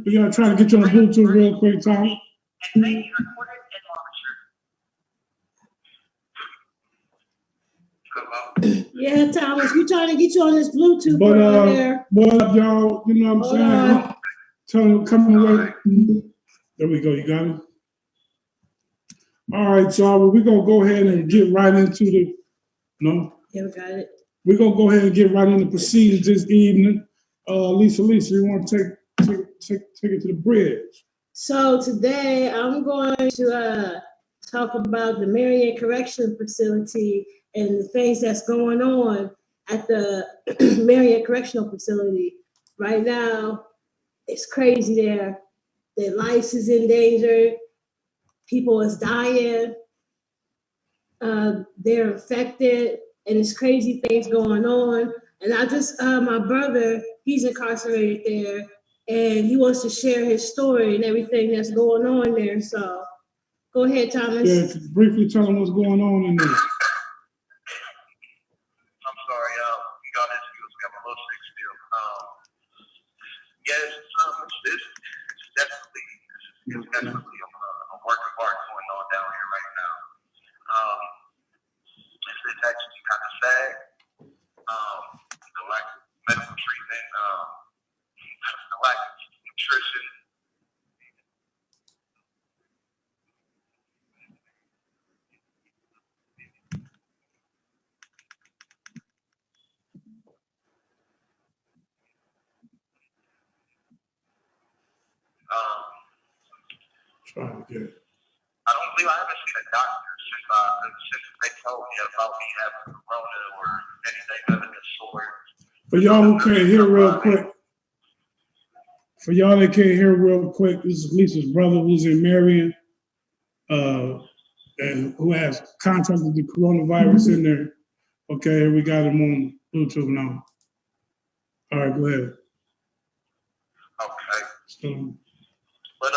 We gotta try to get you on the Bluetooth real quick, Tom. Yeah, Thomas, we're trying to get you on this Bluetooth But here. what up, y'all? You know what I'm saying? Tell them come away. There we go. You got it. All right, y'all. Well, we're gonna go ahead and get right into the. No. Yeah, we got it. We're gonna go ahead and get right into proceedings this evening. Lisa, you want to take it to the bridge? So today I'm going to talk about the Marion Correctional Facility and the things that's going on at the Marion Correctional Facility. Right now, it's crazy there. Their lives is in danger. People is dying. They're infected, and it's crazy things going on. And I just, my brother, he's incarcerated there, and he wants to share his story and everything that's going on there. So go ahead, Thomas. Yeah, briefly tell them what's going on in there. I'm sorry, we got into this. We have a little sick still. Yes, it's definitely a work of art going on down here right now. It's actually kind of sad. The lack of medical treatment, the lack of nutrition. Try to get it. I haven't seen a doctor since they told me about me having corona or anything of the sort. For y'all who can't hear real quick, this is Lisa's brother who's in Marion, and who has contracted the coronavirus in there. Okay, we got him on Bluetooth now. All right, go ahead. Okay. So, But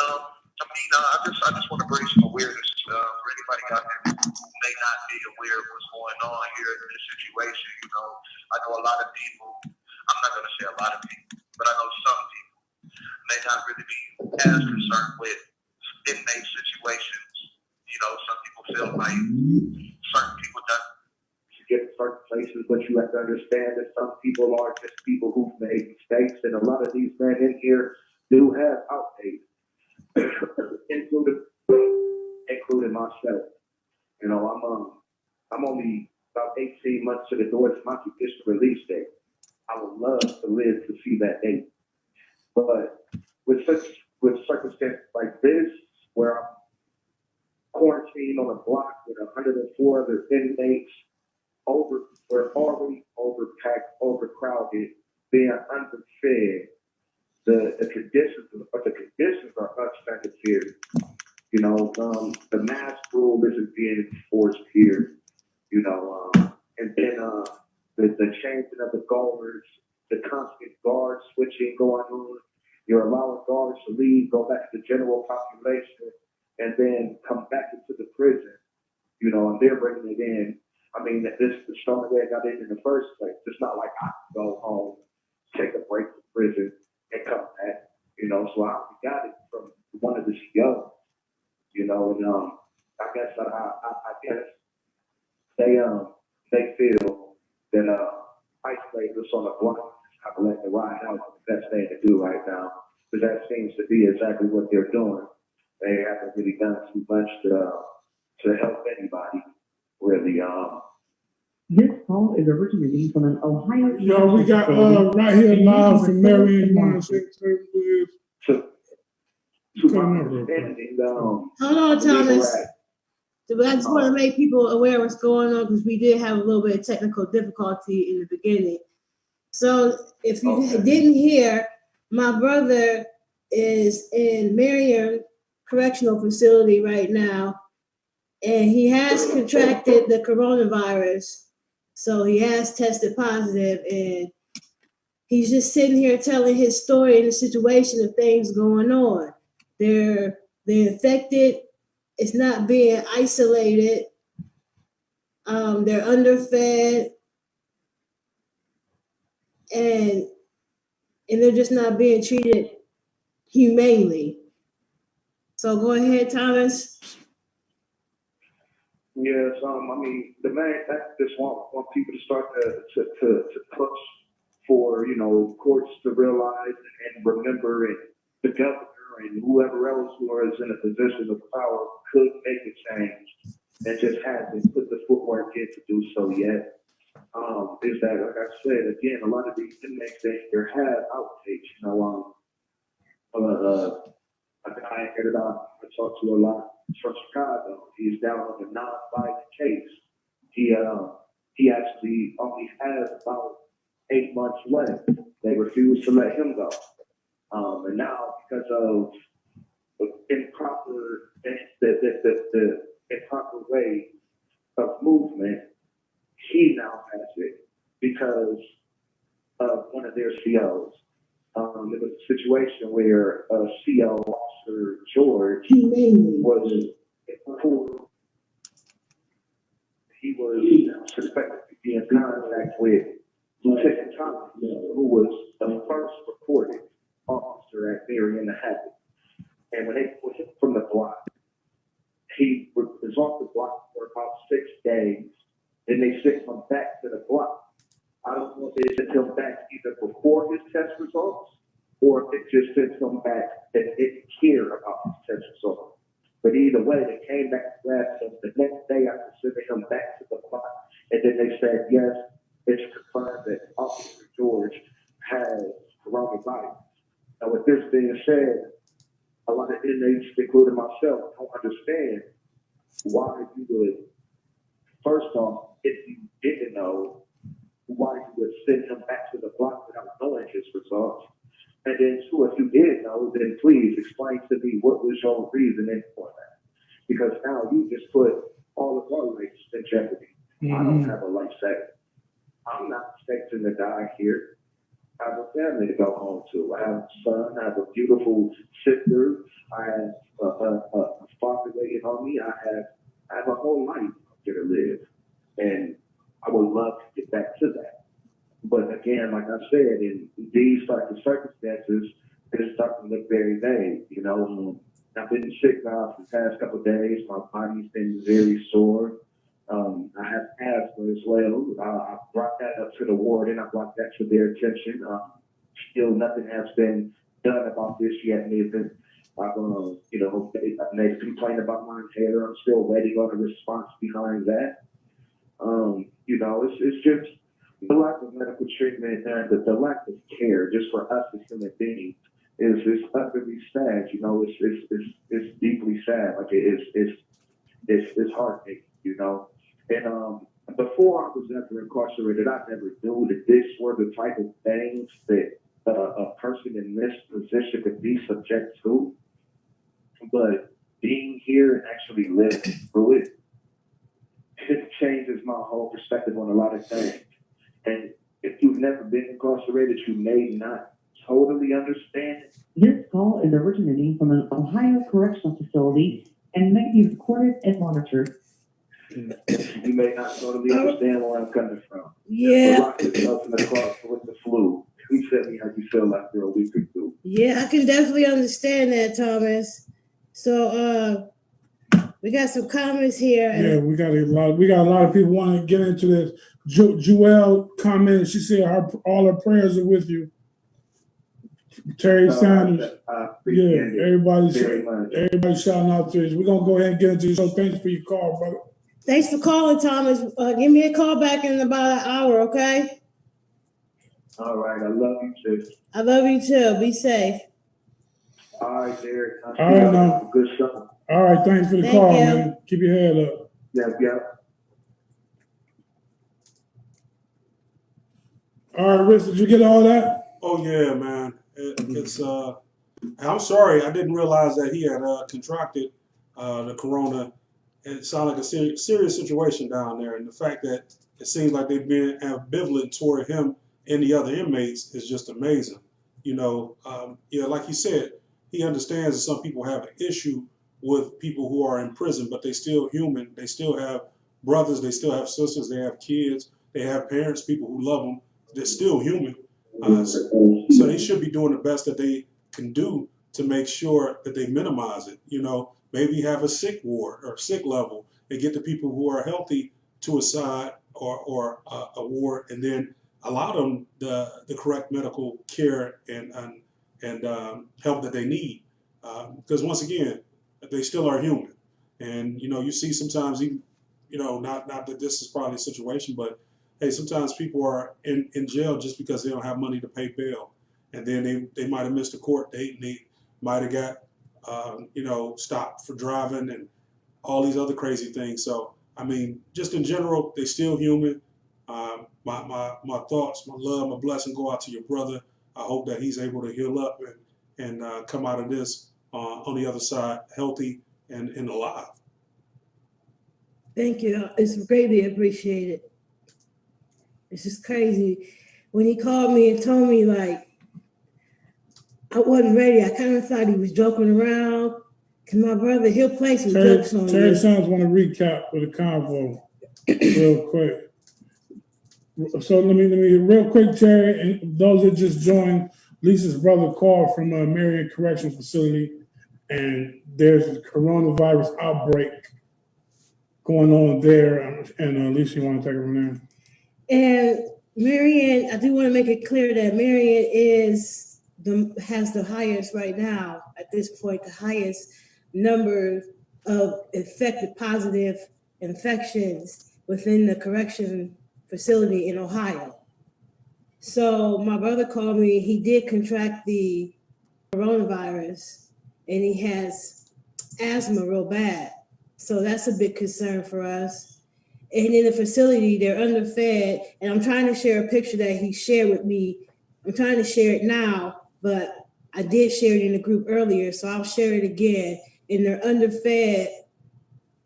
I just want to bring some awareness for anybody out there who may not be aware of what's going on here in this situation. You know, I know a lot of people. I'm not going to say a lot of people, but I know some people may not really be as concerned with inmate situations. You know, some people feel like certain people don't get to certain places, but you have to understand that some people are just people who've made mistakes, and a lot of these men in here do have outdates, including myself. You know, I'm only about 18 months to the door to my judicial release date. I would love to live to see that date, but with circumstances like this, where I'm quarantined on a block with 104 other inmates, we're already overpacked, overcrowded, being underfed. The conditions are unsanitary. You know, the mask rule isn't being enforced here. You know, and then the changing of the guards, the constant guard switching going on. You're allowing guards to leave, go back to the general population, and then come back into the prison. You know, and they're bringing it in. I mean, this is the only way I got in the first place. It's not like I can go home, take a break from prison, and come back. You know, so I got it from one of the CEOs. You know, and I guess they feel that isolating us on the block, I can let it ride out the best thing to do right now, because that seems to be exactly what they're doing. They haven't really done too much to help anybody, really. This call is originating from an Ohio. yo, we got right here live from Marion. You want to say To my understanding, Hold on, Thomas. I just want to make people aware of what's going on, because we did have a little bit of technical difficulty in the beginning. So if you didn't hear, my brother is in Marion Correctional Facility right now, and he has contracted the coronavirus. So he has tested positive, and he's just sitting here telling his story and the situation of things going on. They're infected. It's not being isolated. They're underfed, and they're just not being treated humanely. So go ahead, Thomas. Yes, I mean, the main thing I just want people to start to push for, courts to realize and remember, and the governor and whoever else who is in a position of power could make a change and just hasn't put the footwork in to do so yet. Is that, like I said, again, a lot of these inmates, they have outtakes, a guy here that I talk to a lot from Chicago. He's down on a non-violent case. He actually only has about 8 months left. They refuse to let him go. And now, because of improper, the improper way of movement, he now has it because of one of their COs. There was a situation where CO Officer George was he was suspected to be in contact with Lieutenant Thomas, who was the first reported officer at Marion the Habit. And when they put him from the block, he was off the block for about 6 days. Then they sent him back to the block. I don't know if they sent him back either before his test results or if it just sent him back that didn't care about his test results. But either way, they came back to grab him the next day after sending him back to the block. And then they said, yes, it's confirmed that Officer George has coronavirus. Now, with this being said, a lot of inmates, including myself, don't understand why you would, first off, if you didn't know, why you would send him back to the block without knowing his results. And then two, if you did know, then please explain to me what was your reasoning for that. Because now you just put all of our lives in jeopardy. I don't have a life saving. I'm not expecting to die here. I have a family to go home to. I have a son. I have a beautiful sister. I have a father waiting on me. I have a whole life here to live. And I would love to get back to that. But again, like I said, in these types of circumstances, it's starting to look very vague. I've been sick now for the past couple of days. My body's been very sore. I have asthma as well. I brought that up to the warden. I brought that to their attention. Still, nothing has been done about this yet, Nathan. They complained about my inhaler. I'm still waiting on a response behind that. It's just the lack of medical treatment and the lack of care just for us as human beings is utterly sad. It's deeply sad. Like it's heartbreaking. And before I was ever incarcerated, I never knew that this were the type of things that a person in this position could be subject to. But being here and actually living through it changes my whole perspective on a lot of things. And if you've never been incarcerated, you may not totally understand. This call is originating from an Ohio correctional facility and may be recorded and monitored. You may not totally understand where I'm coming from. Yeah. Lock yourself in the closet with the flu. Please tell me how you feel after a week or two. Yeah, I can definitely understand that, Thomas. So we got some comments here. Yeah, we got a lot of people want to get into this. Joelle commented, she said all her prayers are with you. Terry Sanders. Yeah, everybody shouting out to us. We're gonna go ahead and get into the show. Thanks for your call, brother. Thanks for calling, Thomas. Give me a call back in about an hour, okay? All right, I love you too. I love you too. Be safe. All right, Derek. All right, now. Good show. All right, thanks for the call, man. Keep your head up. Yeah. All right, Rich, did you get all that? Oh yeah, man. It's I'm sorry, I didn't realize that he had contracted the corona. It sounded like a serious situation down there, and the fact that it seems like they've been ambivalent toward him and the other inmates is just amazing. Like he said, he understands that some people have an issue with people who are in prison, but they're still human. They still have brothers, they still have sisters, they have kids, they have parents, people who love them. They're still human. So they should be doing the best that they can do to make sure that they minimize it. You know, maybe have a sick ward or sick level and get the people who are healthy to a side or a ward, and then allow them the correct medical care and help that they need. Because once again, they still are human. And, you know, you see sometimes even, you know, not that this is probably a situation, but hey, sometimes people are in jail just because they don't have money to pay bail. And then they might have missed a court date, and they might have got, you know, stopped for driving and all these other crazy things. So, I mean, just in general, they still human. My thoughts, my love, my blessing go out to your brother. I hope that he's able to heal up and come out of this on the other side healthy and alive. Thank you. It's greatly appreciated. It's just crazy. When he called me and told me, like, I wasn't ready. I kind of thought he was joking around. Cause my brother, he'll play some jokes on Terry me. Sons want to recap with a convo real quick. So let me real quick, Terry, and those that just joined, Lisa's brother called from a Marion Correctional Facility, and there's a coronavirus outbreak going on there. And Lisa, you want to take it from there? And Marion, I do want to make it clear that Marion has the highest right now, at this point, the highest number of infected positive infections within the correction facility in Ohio. So my brother called me, he did contract the coronavirus, and he has asthma real bad. So that's a big concern for us. And in the facility, they're underfed. And I'm trying to share a picture that he shared with me. I'm trying to share it now, but I did share it in the group earlier, so I'll share it again. And they're underfed.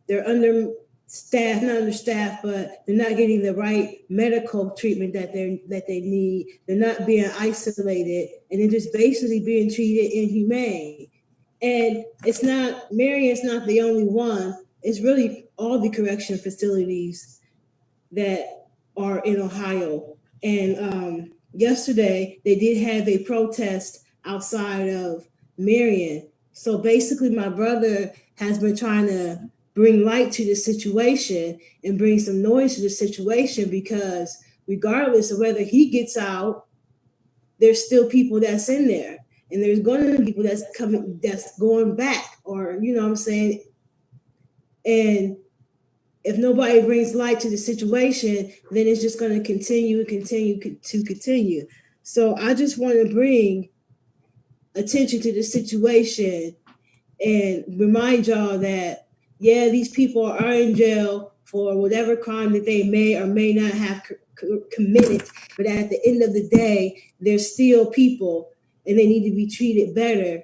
They're understaffed, not understaffed, but they're not getting the right medical treatment that they need. They're not being isolated, and they're just basically being treated inhumane. And it's not, Marion's not the only one. It's really all the correction facilities that are in Ohio. And yesterday, they did have a protest outside of Marion. So basically, my brother has been trying to bring light to the situation and bring some noise to the situation, because regardless of whether he gets out, there's still people that's in there. And there's going to be people that's going back, or, you know what I'm saying? And if nobody brings light to the situation, then it's just going to continue. So I just want to bring attention to the situation and remind y'all that, yeah, these people are in jail for whatever crime that they may or may not have committed. But at the end of the day, they're still people, and they need to be treated better.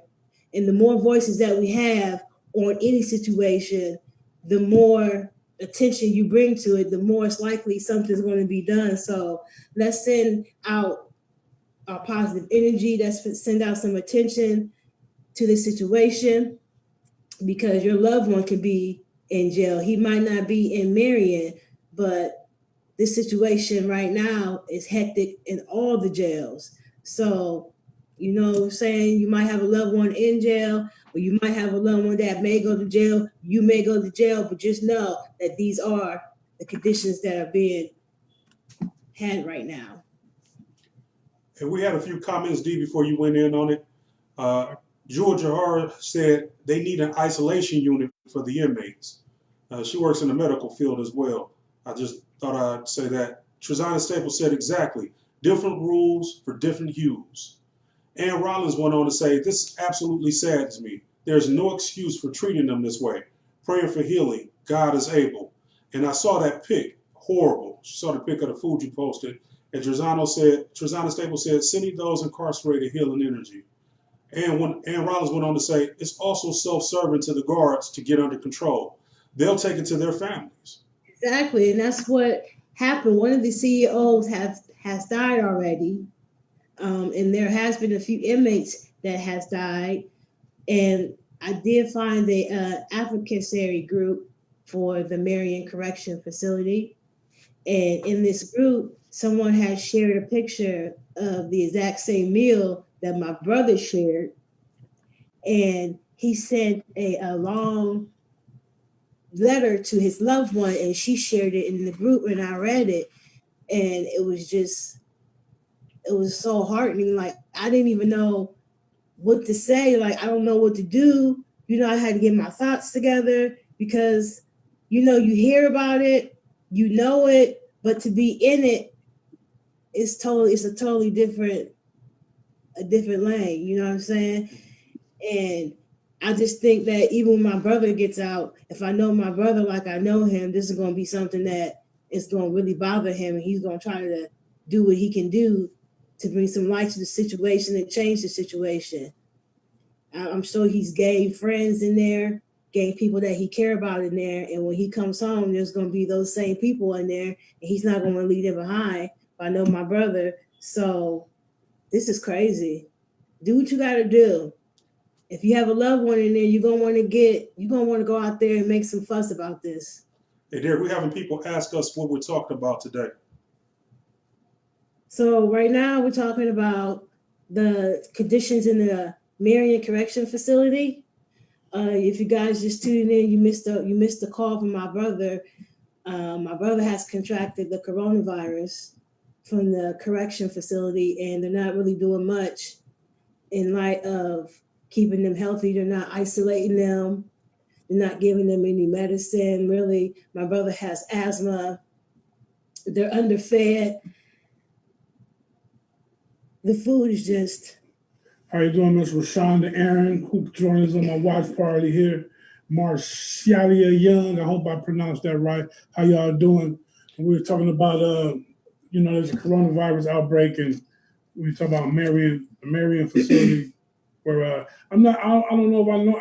And the more voices that we have on any situation, the more attention you bring to it, the more it's likely something's going to be done. So let's send out our positive energy. Let's send out some attention to the situation, because your loved one could be in jail. He might not be in Marion, but this situation right now is hectic in all the jails. So, you know what I'm saying? You might have a loved one in jail, or you might have a loved one that may go to jail. You may go to jail, but just know that these are the conditions that are being had right now. And we had a few comments, D, before you went in on it. Georgia Har said they need an isolation unit for the inmates. She works in the medical field as well. I just thought I'd say that. Trezana Staples said exactly. Different rules for different hues. Ann Rollins went on to say, this absolutely saddens me. There's no excuse for treating them this way. Praying for healing. God is able. And I saw that pic. Horrible. She saw the pic of the food you posted. And Trezana Staples said, sending those incarcerated healing energy. And when Ann Rollins went on to say, it's also self-serving to the guards to get under control. They'll take it to their families. Exactly, and that's what happened. One of the CEOs has died already, and there has been a few inmates that has died. And I did find the advocacy group for the Marion Correction Facility, and in this group, someone has shared a picture of the exact same meal that my brother shared. and he sent a long letter to his loved one, and she shared it in the group, and I read it, and it was so heartening. Like, I didn't even know what to say. Like, I don't know what to do. I had to get my thoughts together because, you hear about it, you know it, but to be in it, it's a totally a different lane. You know what I'm saying? And I just think that even when my brother gets out, if I know my brother like I know him, this is going to be something that is going to really bother him, and he's going to try to do what he can do to bring some light to the situation and change the situation. I'm sure he's gained friends in there, gained people that he care about in there, and when he comes home, there's going to be those same people in there, and he's not going to leave them behind. I know my brother, so this is crazy. Do what you got to do. If you have a loved one in there, you're gonna want to go out there and make some fuss about this. Hey, Derek, we're having people ask us what we're talking about today. So right now we're talking about the conditions in the Marion Correction Facility. If you guys just tuned in, you missed the call from my brother. My brother has contracted the coronavirus from the correction facility, and they're not really doing much in light of keeping them healthy. They're not isolating them. They're not giving them any medicine. Really, my brother has asthma. They're underfed. The food is just. How you doing, Miss Rashonda Aaron, who joined us on my watch party here? Marcialia Young, I hope I pronounced that right. How y'all doing? We were talking about, there's a coronavirus outbreak, and we were talking about the Marion facility, where I don't know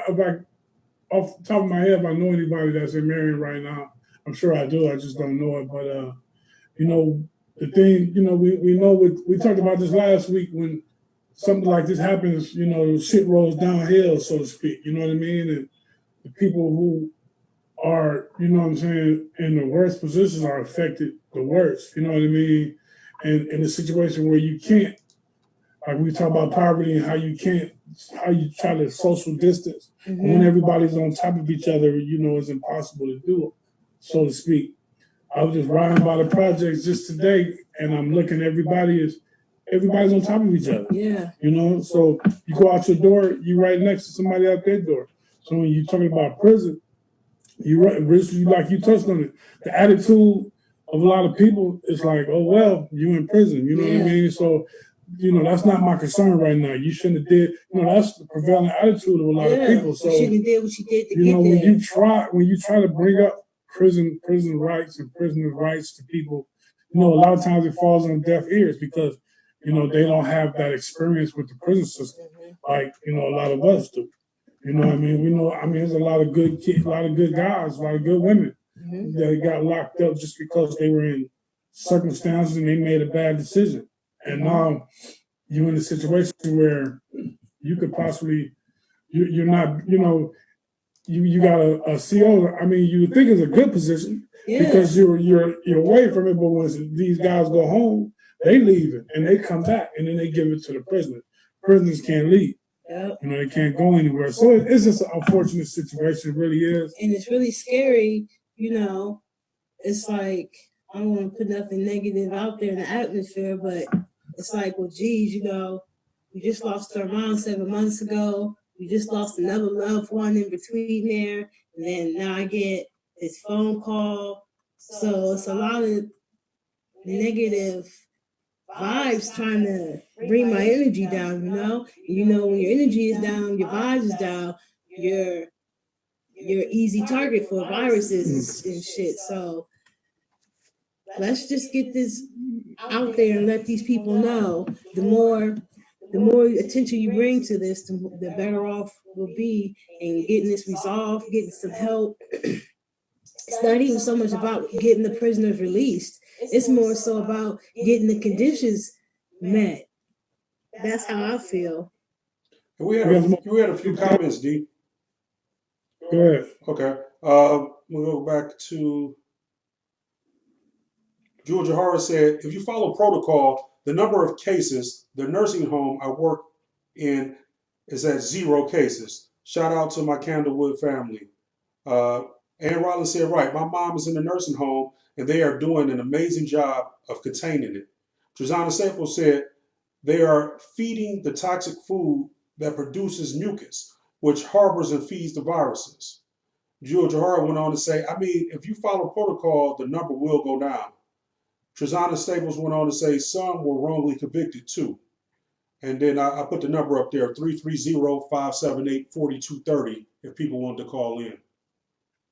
if I, off the top of my head, if I know anybody that's in Marion right now. I'm sure I do, I just don't know it. But, the thing, we know we talked about this last week when something like this happens, shit rolls downhill, so to speak. You know what I mean? And the people who are, in the worst positions are affected the worst. You know what I mean? And in a situation where you can't, like we talk about poverty and how you try to social distance. Mm-hmm. When everybody's on top of each other, it's impossible to do, so to speak. I was just riding by the projects just today, and I'm looking. Everybody's on top of each other. Yeah. So you go out your door, you're right next to somebody out their door. So when you're talking about prison, like you touched on it, the attitude of a lot of people is like, oh well, you in prison. You know what I mean? So that's not my concern right now. You shouldn't have did. That's the prevailing attitude of a lot of people. So you shouldn't have did what you did to get there. when you try to bring up prison rights and prisoners' rights to people, a lot of times it falls on deaf ears because they don't have that experience with the prison system like a lot of us do. You know what I mean? There's a lot of good kids, a lot of good guys, a lot of good women that got locked up just because they were in circumstances and they made a bad decision. And now you're in a situation where you could possibly, you're not, you got a CO. You would think it's a good position because you're away from it. But once these guys go home, they leave it and they come back and then they give it to the prisoners. Prisoners can't leave. Yep. They can't go anywhere. So it's just an unfortunate situation. It really is. And it's really scary. It's like, I don't want to put nothing negative out there in the atmosphere, but it's like, well, geez, we just lost our mom 7 months ago. We just lost another loved one in between there. And then now I get this phone call. So it's a lot of negative vibes trying to bring my energy down, when your energy is down, your vibes is down, you're easy target for viruses and shit. So let's just get this out there and let these people know. The more attention you bring to this, the better off we'll be in getting this resolved, getting some help. It's not even so much about getting the prisoners released. It's more so about getting the conditions met. That's how I feel. We had a few comments, D. Go ahead. Okay. We'll go back to Georgia Horror said, if you follow protocol, the number of cases, the nursing home I work in is at 0 cases. Shout out to my Candlewood family. Ann Rollins said, right, my mom is in a nursing home and they are doing an amazing job of containing it. Trezana Staples said, they are feeding the toxic food that produces mucus, which harbors and feeds the viruses. Jewel Johar went on to say, I mean, if you follow protocol, the number will go down. Trezana Staples went on to say, some were wrongly convicted too. And then I put the number up there, 330-578-4230, if people wanted to call in.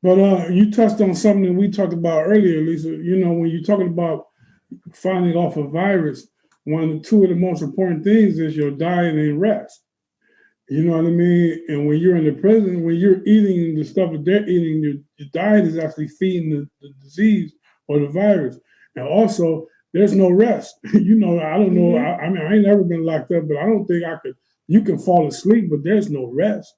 But you touched on something that we talked about earlier, Lisa. You know, when you're talking about finding off a virus, two of the most important things is your diet and rest. You know what I mean? And when you're in the prison, when you're eating the stuff that they're eating, your diet is actually feeding the disease or the virus. And also, there's no rest. You know, I don't know. I mean, I ain't never been locked up, but I don't think I could. You can fall asleep, but there's no rest.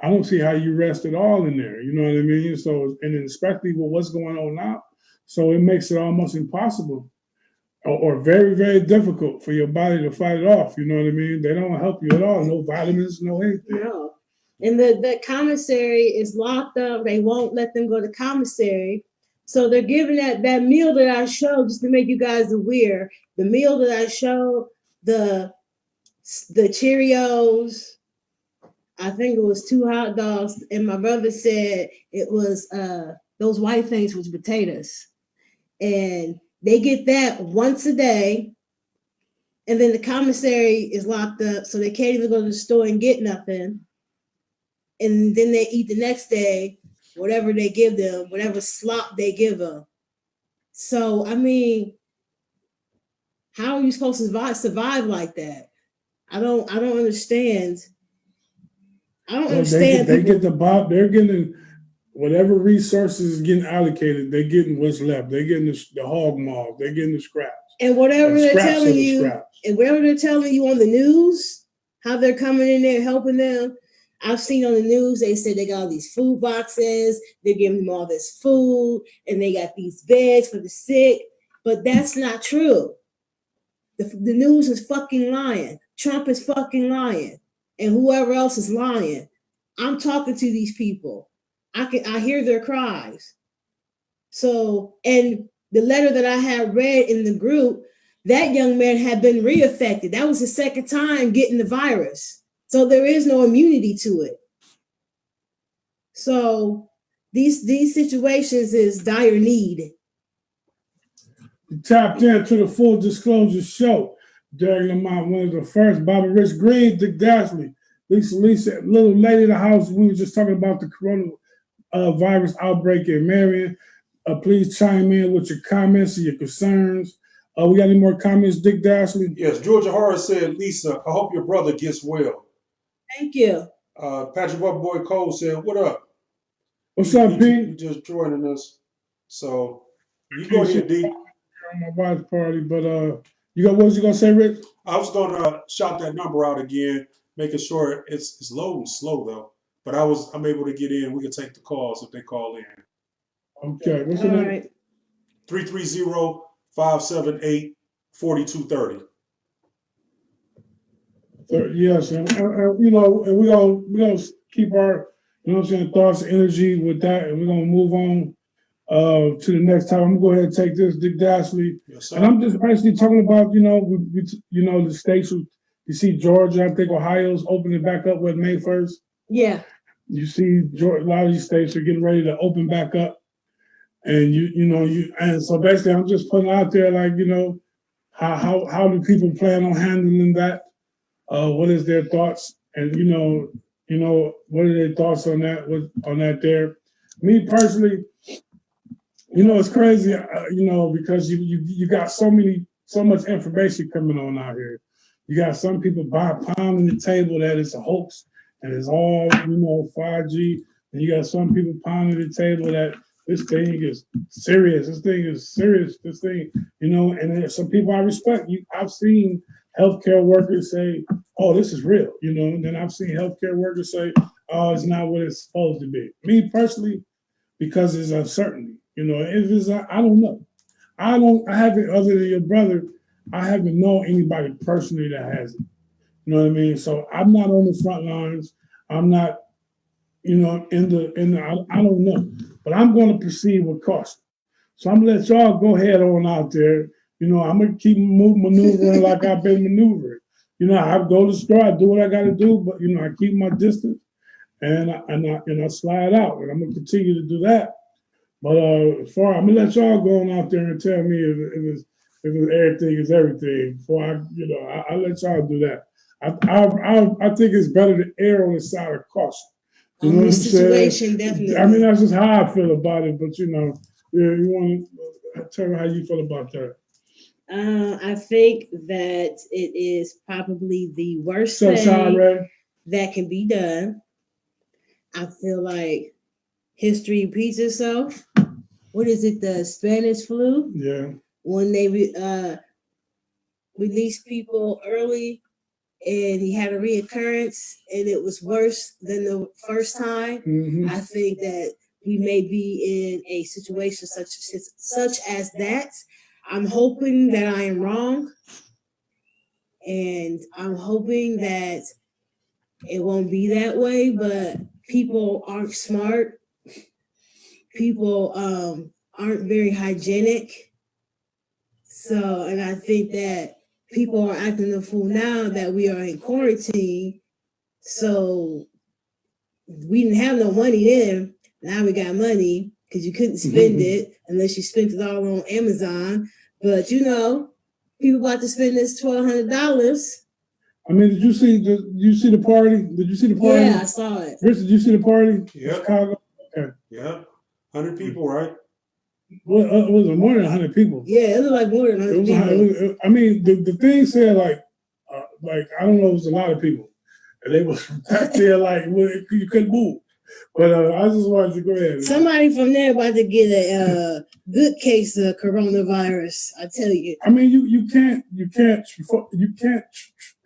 I don't see how you rest at all in there. You know what I mean? So, and then especially with what's going on now, so it makes it almost impossible or very, very difficult for your body to fight it off. You know what I mean? They don't help you at all. No vitamins, no anything. No. And the commissary is locked up. They won't let them go to commissary. So they're giving that meal that I showed, just to make you guys aware, the meal that I showed, the Cheerios, I think it was 2 hot dogs, and my brother said it was those white things was potatoes. And they get that once a day, and then the commissary is locked up, so they can't even go to the store and get nothing. And then they eat the next day, whatever they give them, whatever slop they give them. So, I mean, how are you supposed to survive like that? I don't understand. I don't understand. They get the Bob. They're getting whatever resources is getting allocated. They're getting what's left. They're getting the hog maw. They're getting the scraps. And whatever they're telling you, scraps. and whatever they're telling you on the news, how they're coming in there helping them. I've seen on the news, they said they got all these food boxes, they're giving them all this food, and they got these beds for the sick. But that's not true. The news is fucking lying. Trump is fucking lying. And whoever else is lying. I'm talking to these people. I hear their cries. So, and the letter that I had read in the group, that young man had been reinfected. That was his second time getting the virus. So there is no immunity to it. So these situations is dire need. You tapped into the Full Disclosure Show. D.Lamont, one of the first. Bobby Rich Green, Dick Dashley, Lisa, little lady in the house. We were just talking about the coronavirus outbreak in Marion. Please chime in with your comments and your concerns. We got any more comments, Dick Dashley? Yes, Georgia Harris said, Lisa, I hope your brother gets well. Thank you. Patrick Boy Cole said, what up? What's up, Pete? You just joining us. So you go ahead, D. On my wife's party, but what was you gonna say, Rick? I was gonna shout that number out again, making sure it's loading slow though. But I'm able to get in. We can take the calls if they call in. Okay, what's the number? Right. 330-578-4230. Yes, and you know, and we're gonna keep our, you know what I'm saying, thoughts and energy with that, and we're gonna move on to the next time. I'm gonna go ahead and take this, Dick Dashley. Yes, sir. And I'm just basically talking about, you know, the states. You see Georgia, I think Ohio's opening back up with May 1st. Yeah. You see a lot of these states are getting ready to open back up. And and so basically I'm just putting out there, like, you know, how do people plan on handling that? What is their thoughts? And you know, what are their thoughts on that there? Me personally, you know, it's crazy, you know, because you got so much information coming on out here. You got some people pounding the table that it's a hoax and it's all, you know, 5G. And you got some people pounding the table that this thing is serious. This thing is serious. This thing, you know, and there's some people I respect. I've seen healthcare workers say, oh, this is real, you know, and then I've seen healthcare workers say, oh, it's not what it's supposed to be. Me personally, because it's uncertainty. You know, it is. I don't know. I haven't, other than your brother, I haven't known anybody personally that has it. You know what I mean? So I'm not on the front lines. I'm not, in the. I don't know, but I'm going to proceed with caution. So I'm gonna let y'all go ahead on out there. I'm gonna keep maneuvering like I've been maneuvering. I go to the store, I do what I got to do, but I keep my distance and I slide out, and I'm gonna continue to do that. But I'm gonna let y'all go on out there and tell me if everything is everything. Before I let y'all do that. I think it's better to err on the side of caution. You know what I'm situation, saying? definitely. I mean, that's just how I feel about it. But you want to tell me how you feel about that? I think that it is probably the worst So, thing that can be done. I feel like history repeats itself. What is it? The Spanish flu? Yeah. When they released people early and he had a reoccurrence and it was worse than the first time. Mm-hmm. I think that we may be in a situation such as that. I'm hoping that I am wrong, and I'm hoping that it won't be that way, but people aren't smart. People aren't very hygienic. So, and I think that people are acting a fool now that we are in quarantine. So we didn't have no money then. Now we got money because you couldn't spend it unless you spent it all on Amazon. But people about to spend this $1,200. I mean, did you see the party? Did you see the party? Yeah, I saw it. Rich, did you see the party? Yeah. Chicago. Okay. Yeah. 100 people, right? Well, it was more than 100 people. Yeah, it looked like more than 100 people. I mean, the thing said like I don't know, it was a lot of people, and they was back there like you couldn't move. But I just wanted to go ahead. Somebody from there about to get a good case of coronavirus. I tell you. I mean, you can't.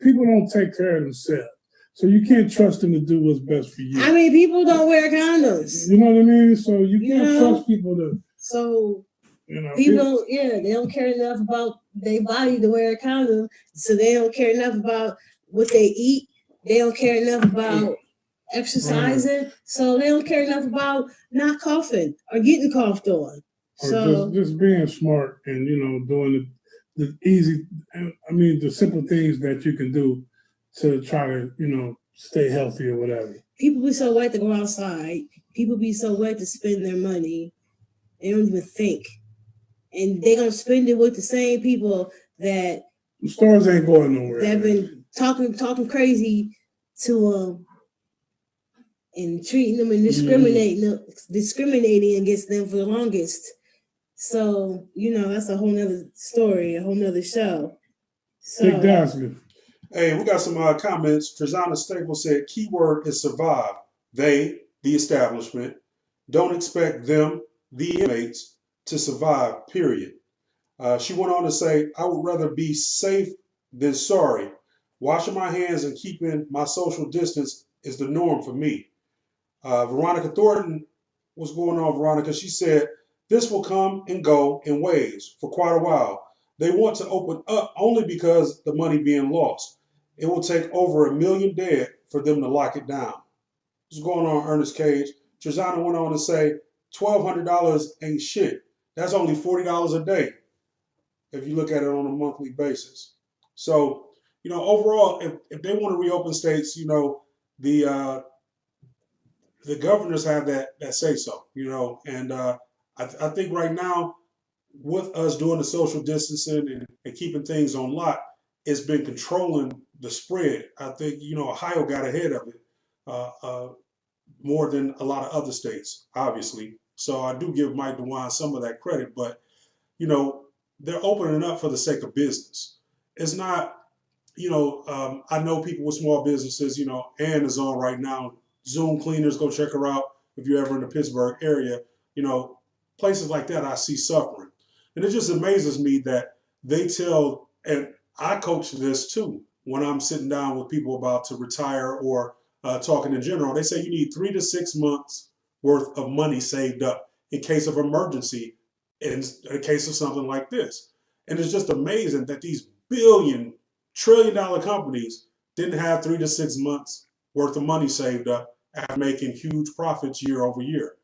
People don't take care of themselves, so you can't trust them to do what's best for you. I mean, people don't wear condoms. You know what I mean? So you can't trust people to. So people, they don't care enough about their body to wear a condom. So they don't care enough about what they eat. They don't care enough about exercising. So they don't care enough about not coughing or getting coughed on. Or just being smart and doing the easy, the simple things that you can do to try to stay healthy or whatever. People be so wet to go outside. People be so wet to spend their money. They don't even think. And they're gonna spend it with the same people that the stores ain't going nowhere. They've been talking crazy to them and treating them and discriminating against them for the longest. So that's a whole nother story, a whole nother show. So, Big Dasman. Hey, we got some comments. Trezana Staples said, keyword is survive. They, the establishment, don't expect them, the inmates, to survive, period. She went on to say, I would rather be safe than sorry. Washing my hands and keeping my social distance is the norm for me. Veronica Thornton, what's going on, Veronica? She said, this will come and go in waves for quite a while. They want to open up only because the money being lost. It will take over 1 million dead for them to lock it down. What's going on, Ernest Cage? Trezana went on to say, $1,200 ain't shit. That's only $40 a day if you look at it on a monthly basis. So, overall, if they want to reopen states, the governors have that say so, and I think right now, with us doing the social distancing and keeping things on lock, it's been controlling the spread. I think, Ohio got ahead of it more than a lot of other states, obviously. So I do give Mike DeWine some of that credit, but, they're opening up for the sake of business. It's not, I know people with small businesses, Ann is on right now. Zoom Cleaners, go check her out if you're ever in the Pittsburgh area. Places like that I see suffering. And it just amazes me that they tell, and I coach this too, when I'm sitting down with people about to retire or talking in general, they say you need 3 to 6 months worth of money saved up in case of emergency, in a case of something like this. And it's just amazing that these trillion-dollar companies didn't have 3 to 6 months worth of money saved up after making huge profits year over year.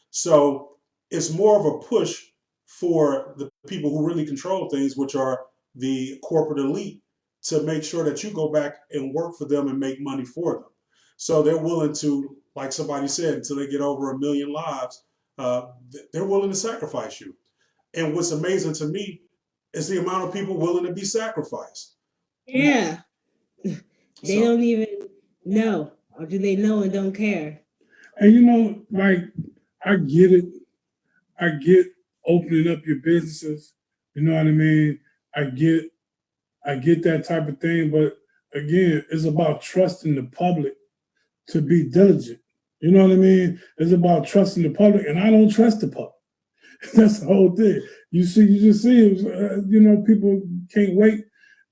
So it's more of a push for the people who really control things, which are the corporate elite, to make sure that you go back and work for them and make money for them. So they're willing to, like somebody said, until they get over 1 million lives, they're willing to sacrifice you. And what's amazing to me is the amount of people willing to be sacrificed. Yeah. They So, don't even know, or do they know and don't care? And you know, like, I get it. I get opening up your businesses. You know what I mean? I get that type of thing, but again, it's about trusting the public to be diligent. You know what I mean? It's about trusting the public, and I don't trust the public. That's the whole thing. You just see, you know, people can't wait,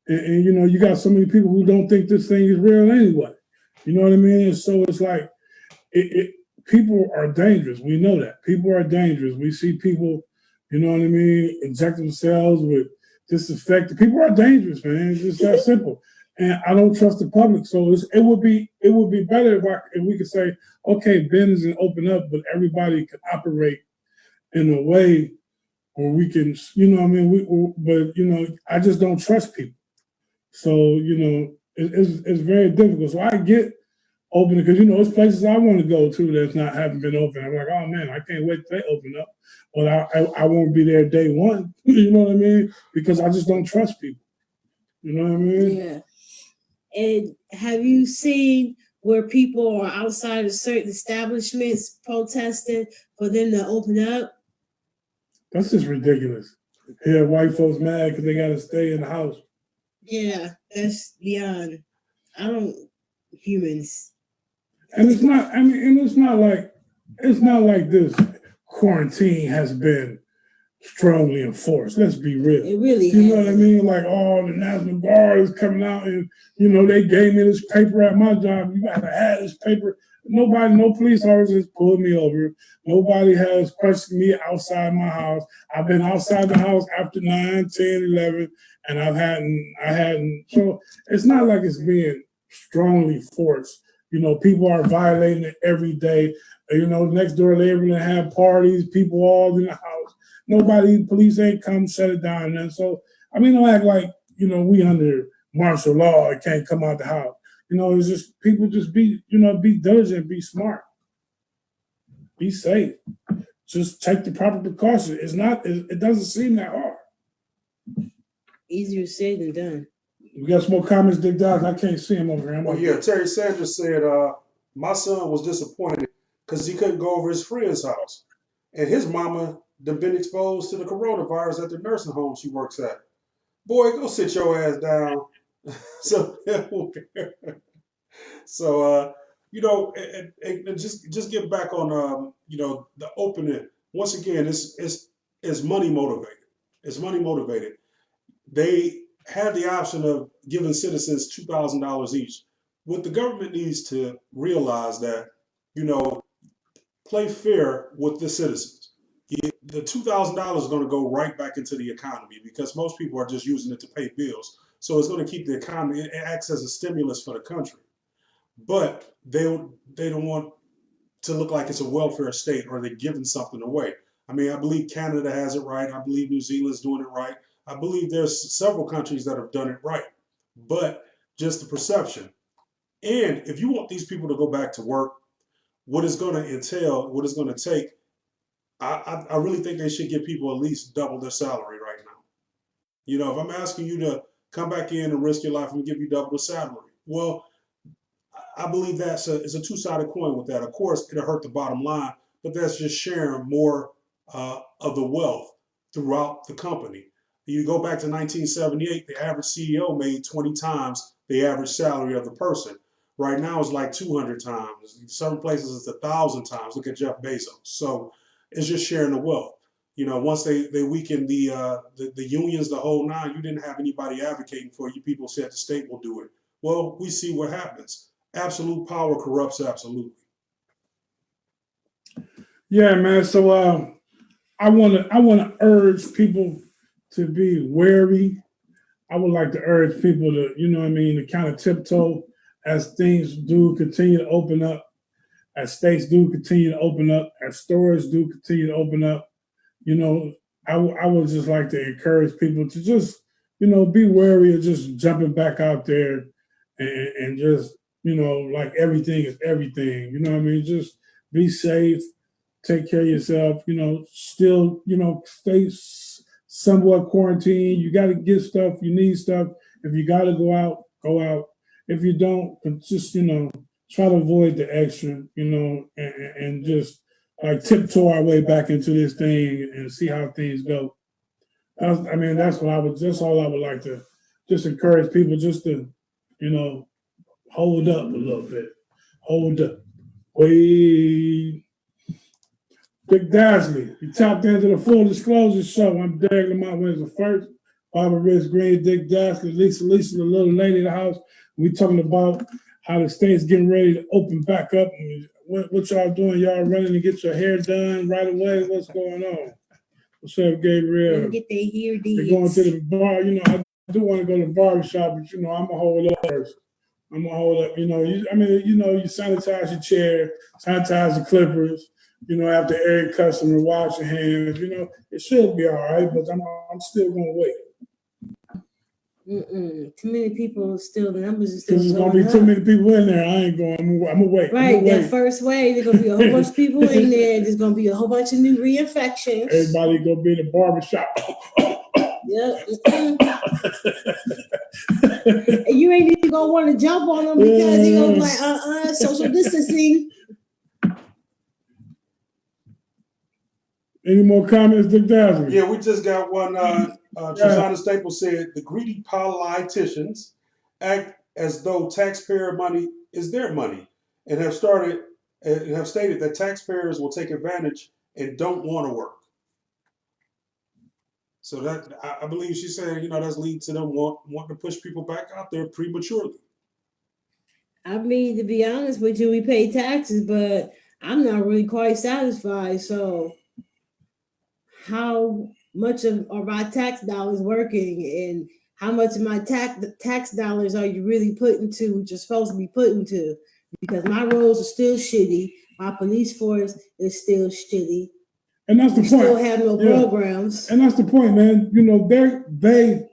and you know, you got so many people who don't think this thing is real anyway. You know what I mean? And so it's like, people are dangerous. We know that people are dangerous. We see people, you know what I mean, inject themselves with disinfectant. People are dangerous, man. It's just that simple. And I don't trust the public, so it would be better if we could say, okay, business and open up, but everybody can operate in a way where we can, you know what I mean. But you know, I just don't trust people. So you know, it's very difficult. So I get open because you know there's places I want to go to that's not haven't been open. I'm like, oh man, I can't wait till they open up, but I won't be there day one. You know what I mean? Because I just don't trust people. You know what I mean? Yeah. And have you seen where people are outside of certain establishments protesting for them to open up? That's just ridiculous. Yeah, white folks mad because they got to stay in the house. Yeah, that's beyond. I don't humans. And it's not. I mean, and it's not like this quarantine has been strongly enforced. Let's be real. It really You know what I has. mean? Like, oh, the National Guard is coming out and, you know, they gave me this paper at my job. You got to have this paper. Nobody, no police officers pulled me over. Nobody has questioned me outside my house. I've been outside the house after 9, 10, 11, and I hadn't. So it's not like it's being strongly forced. You know, people are violating it every day. You know, next door neighbor gonna have parties, people all in the house. Nobody, police ain't come shut it down. And so, I mean, don't act like, you know, we under martial law and can't come out the house. You know, it's just people just be, you know, be diligent, be smart, be safe. Just take the proper precautions. It doesn't seem that hard. Easier said than done. We got some more comments, Dick Dodge. I can't see him over here. well, yeah, Terry Sanders said, my son was disappointed because he couldn't go over his friend's house. And his mama done been exposed to the coronavirus at the nursing home she works at. Boy, go sit your ass down. So, so you know, and just get back on, you know, the opening. Once again, it's money motivated. It's money motivated. They had the option of giving citizens $2,000 each. What the government needs to realize that, you know, play fair with the citizens. The $2,000 is going to go right back into the economy because most people are just using it to pay bills. So it's going to keep the economy. It acts as a stimulus for the country. But they don't want to look like it's a welfare state or they're giving something away. I mean, I believe Canada has it right. I believe New Zealand's doing it right. I believe there's several countries that have done it right. But just the perception. And if you want these people to go back to work, what it's going to entail, what it's going to take, I really think they should give people at least double their salary right now. You know, if I'm asking you to come back in and risk your life and give you double the salary, well, I believe it's a two-sided coin with that. Of course, it'll hurt the bottom line, but that's just sharing more of the wealth throughout the company. You go back to 1978, the average CEO made 20 times the average salary of the person. Right now, it's like 200 times. In some places, it's 1,000 times. Look at Jeff Bezos. So it's just sharing the wealth. You know, once they weakened the unions, the whole nine, you didn't have anybody advocating for you. People said the state will do it. Well, we see what happens. Absolute power corrupts absolutely. Yeah, man. So I wanna urge people to be wary. I would like to urge people to, you know what I mean, to kind of tiptoe as things do continue to open up, as states do continue to open up, as stores do continue to open up, I would just like to encourage people to just, be wary of just jumping back out there and just, like everything is everything. You know what I mean? Just be safe, take care of yourself, still, stay somewhat quarantined. You got to get stuff, you need stuff. If you got to go out, go out. If you don't, just, try to avoid the extra, and just like tiptoe our way back into this thing and see how things go. That's all I would like to just encourage people just to, hold up a little bit. Hold up. Wait. Dick Dasley, you tapped into the Full Disclosure Show. I'm D.Lamont Windsor first. Barbara Rich Green, Dick Dasley, Lisa, the little lady in the house. We talking about how the state's getting ready to open back up. What y'all doing? Y'all running to get your hair done right away? What's going on? What's up, Gabriel? Get their hair done. They're going to the bar. I do want to go to the barber shop, but I'm gonna hold up first. I'm gonna hold up. You sanitize your chair, sanitize the clippers. After every customer, wash your hands. It should be all right, but I'm still gonna wait. Too many people still. The numbers are still. Because there's gonna be too many people in there. I ain't going. I'm gonna wait. Right, that first wave, there's gonna be a whole bunch of people in there. There's gonna be a whole bunch of new reinfections. Everybody gonna be in the barber shop. Yep. And you ain't even gonna want to jump on them because they're gonna be like, social distancing. Any more comments, Dick Dasley? Yeah, we just got one. Trezana Staples said the greedy politicians act as though taxpayer money is their money and have stated that taxpayers will take advantage and don't want to work. So that I believe she's saying, that's leading to them wanting to push people back out there prematurely. I mean, to be honest with you, we pay taxes, but I'm not really quite satisfied. So how much of my tax dollars working and how much of my tax dollars are you really putting to what you're supposed to be putting to? Because my roads are still shitty. My police force is still shitty. And that's the point. Still have no programs. And that's the point, man. The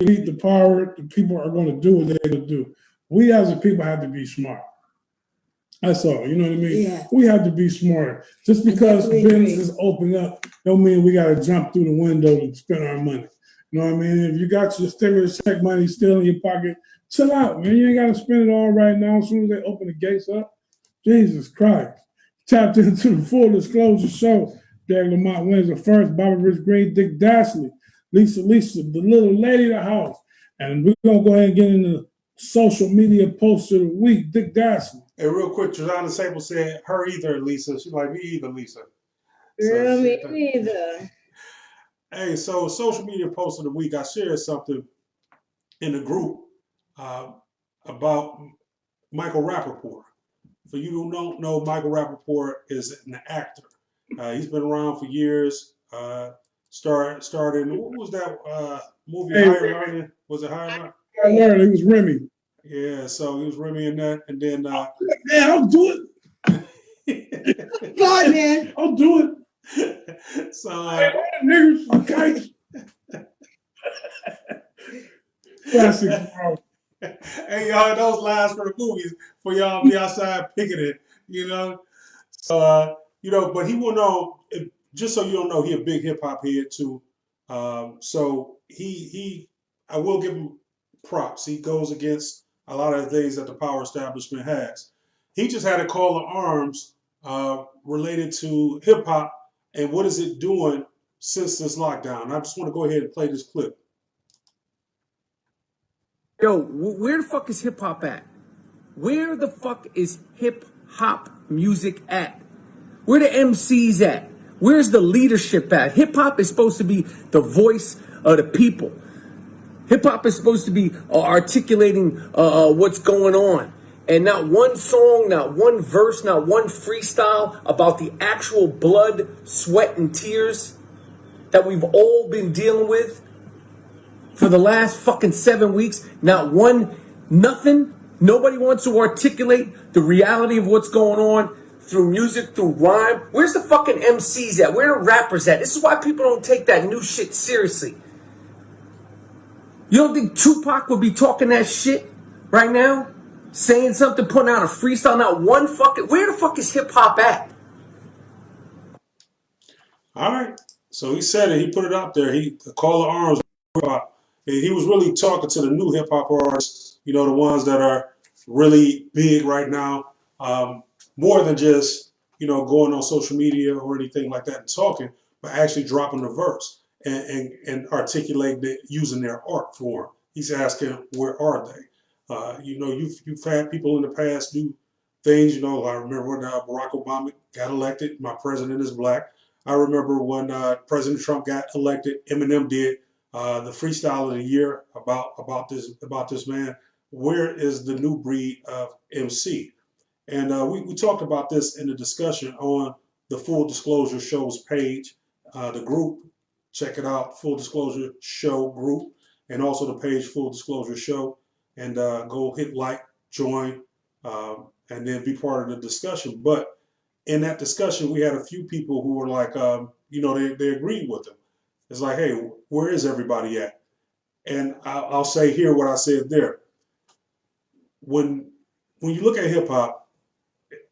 elite, the power, the people are going to do what they're going to do. We as a people have to be smart. That's all. You know what I mean? Yeah. We have to be smart. Just because businesses open up, don't mean we got to jump through the window to spend our money. You know what I mean? If you got your stimulus check money still in your pocket, chill out, man. You ain't got to spend it all right now. As soon as they open the gates up, Jesus Christ. Tapped into the Full Disclosure Show. D.Lamont Windsor first, Barbara Rich Green, Dick Dasley, Lisa, the little lady in the house. And we're going to go ahead and get into social media post of the week. Dick Dasley. Hey, real quick, Trezana Staples said, her either, Lisa. She's like, me either, Lisa. Girl, me neither. Hey, so social media post of the week, I shared something in the group about Michael Rappaport. For you who don't know, Michael Rappaport is an actor. He's been around for years. Started in, what was that movie? Higher Learning? Was it Higher Learning? Higher Learning. It was Remy. Yeah, so he was Remy in that, and then yeah, I'll do it. God, man, I'll do it. So niggers, okay. Classic. Hey, y'all, those lines for the movies for y'all be outside picking it, So, but he will know. Just so you don't know, he a big hip hop head too. So I will give him props. He goes against a lot of the things that the power establishment has. He just had a call to arms related to hip hop and what is it doing since this lockdown. I just want to go ahead and play this clip. Yo, where the fuck is hip hop at? Where the fuck is hip hop music at? Where the MCs at? Where's the leadership at? Hip hop is supposed to be the voice of the people. Hip hop is supposed to be articulating what's going on. And not one song, not one verse, not one freestyle about the actual blood, sweat, and tears that we've all been dealing with for the last fucking 7 weeks. Not one, nothing Nobody wants to articulate the reality of what's going on through music, through rhyme. Where's the fucking MCs at? Where are rappers at? This is why people don't take that new shit seriously. You don't think Tupac would be talking that shit right now? Saying something, putting out a freestyle, not one fucking... Where the fuck is hip-hop at? All right. So he said it. He put it out there. He called the arms. He was really talking to the new hip hop artists, you know, the ones that are really big right now, more than just, you know, going on social media or anything like that and talking, but actually dropping the verse and articulating it using their art form. He's asking, where are they? You know, you've had people in the past do things, you know, I remember when Barack Obama got elected, my president is black. I remember when President Trump got elected, Eminem did the freestyle of the year about this man. Where is the new breed of MC? And we talked about this in the discussion on the Full Disclosure Show's page, the group. Check it out, Full Disclosure Show group, and also the page Full Disclosure Show. And go hit like, join, and then be part of the discussion. But in that discussion, we had a few people who were like, you know, they agreed with him. It's like, hey, where is everybody at? And I'll say here what I said there. When you look at hip hop,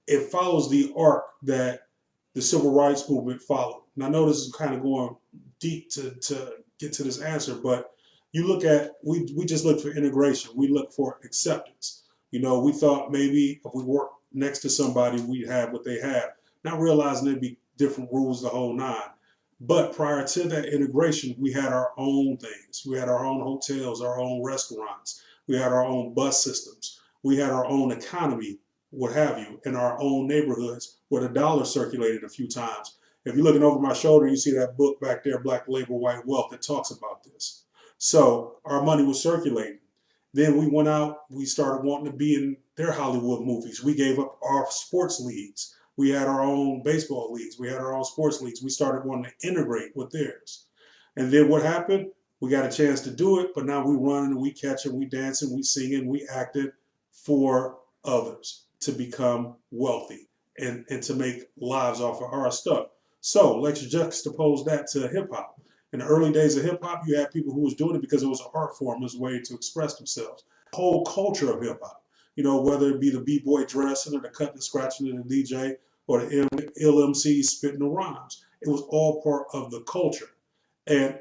it follows the arc that the civil rights movement followed. And I know this is kind of going deep to get to this answer, but you look at, we just look for integration. We look for acceptance. You know, we thought maybe if we worked next to somebody, we'd have what they have. Not realizing there'd be different rules, the whole nine. But prior to that integration, we had our own things. We had our own hotels, our own restaurants. We had our own bus systems. We had our own economy, what have you, in our own neighborhoods where the dollar circulated a few times. If you're looking over my shoulder, you see that book back there, Black Labor, White Wealth, that talks about this. So our money was circulating. Then we went out, we started wanting to be in their Hollywood movies. We gave up our sports leagues. We had our own baseball leagues. We had our own sports leagues. We started wanting to integrate with theirs. And then what happened? We got a chance to do it, but now we running and we catching, we dancing, we singing, we acting for others to become wealthy and to make lives off of our stuff. So let's juxtapose that to hip hop. In the early days of hip hop, you had people who was doing it because it was an art form, it was a way to express themselves. The whole culture of hip hop, you know, whether it be the b-boy dressing or the cutting and scratching of the DJ or the LMC spitting the rhymes, it was all part of the culture. And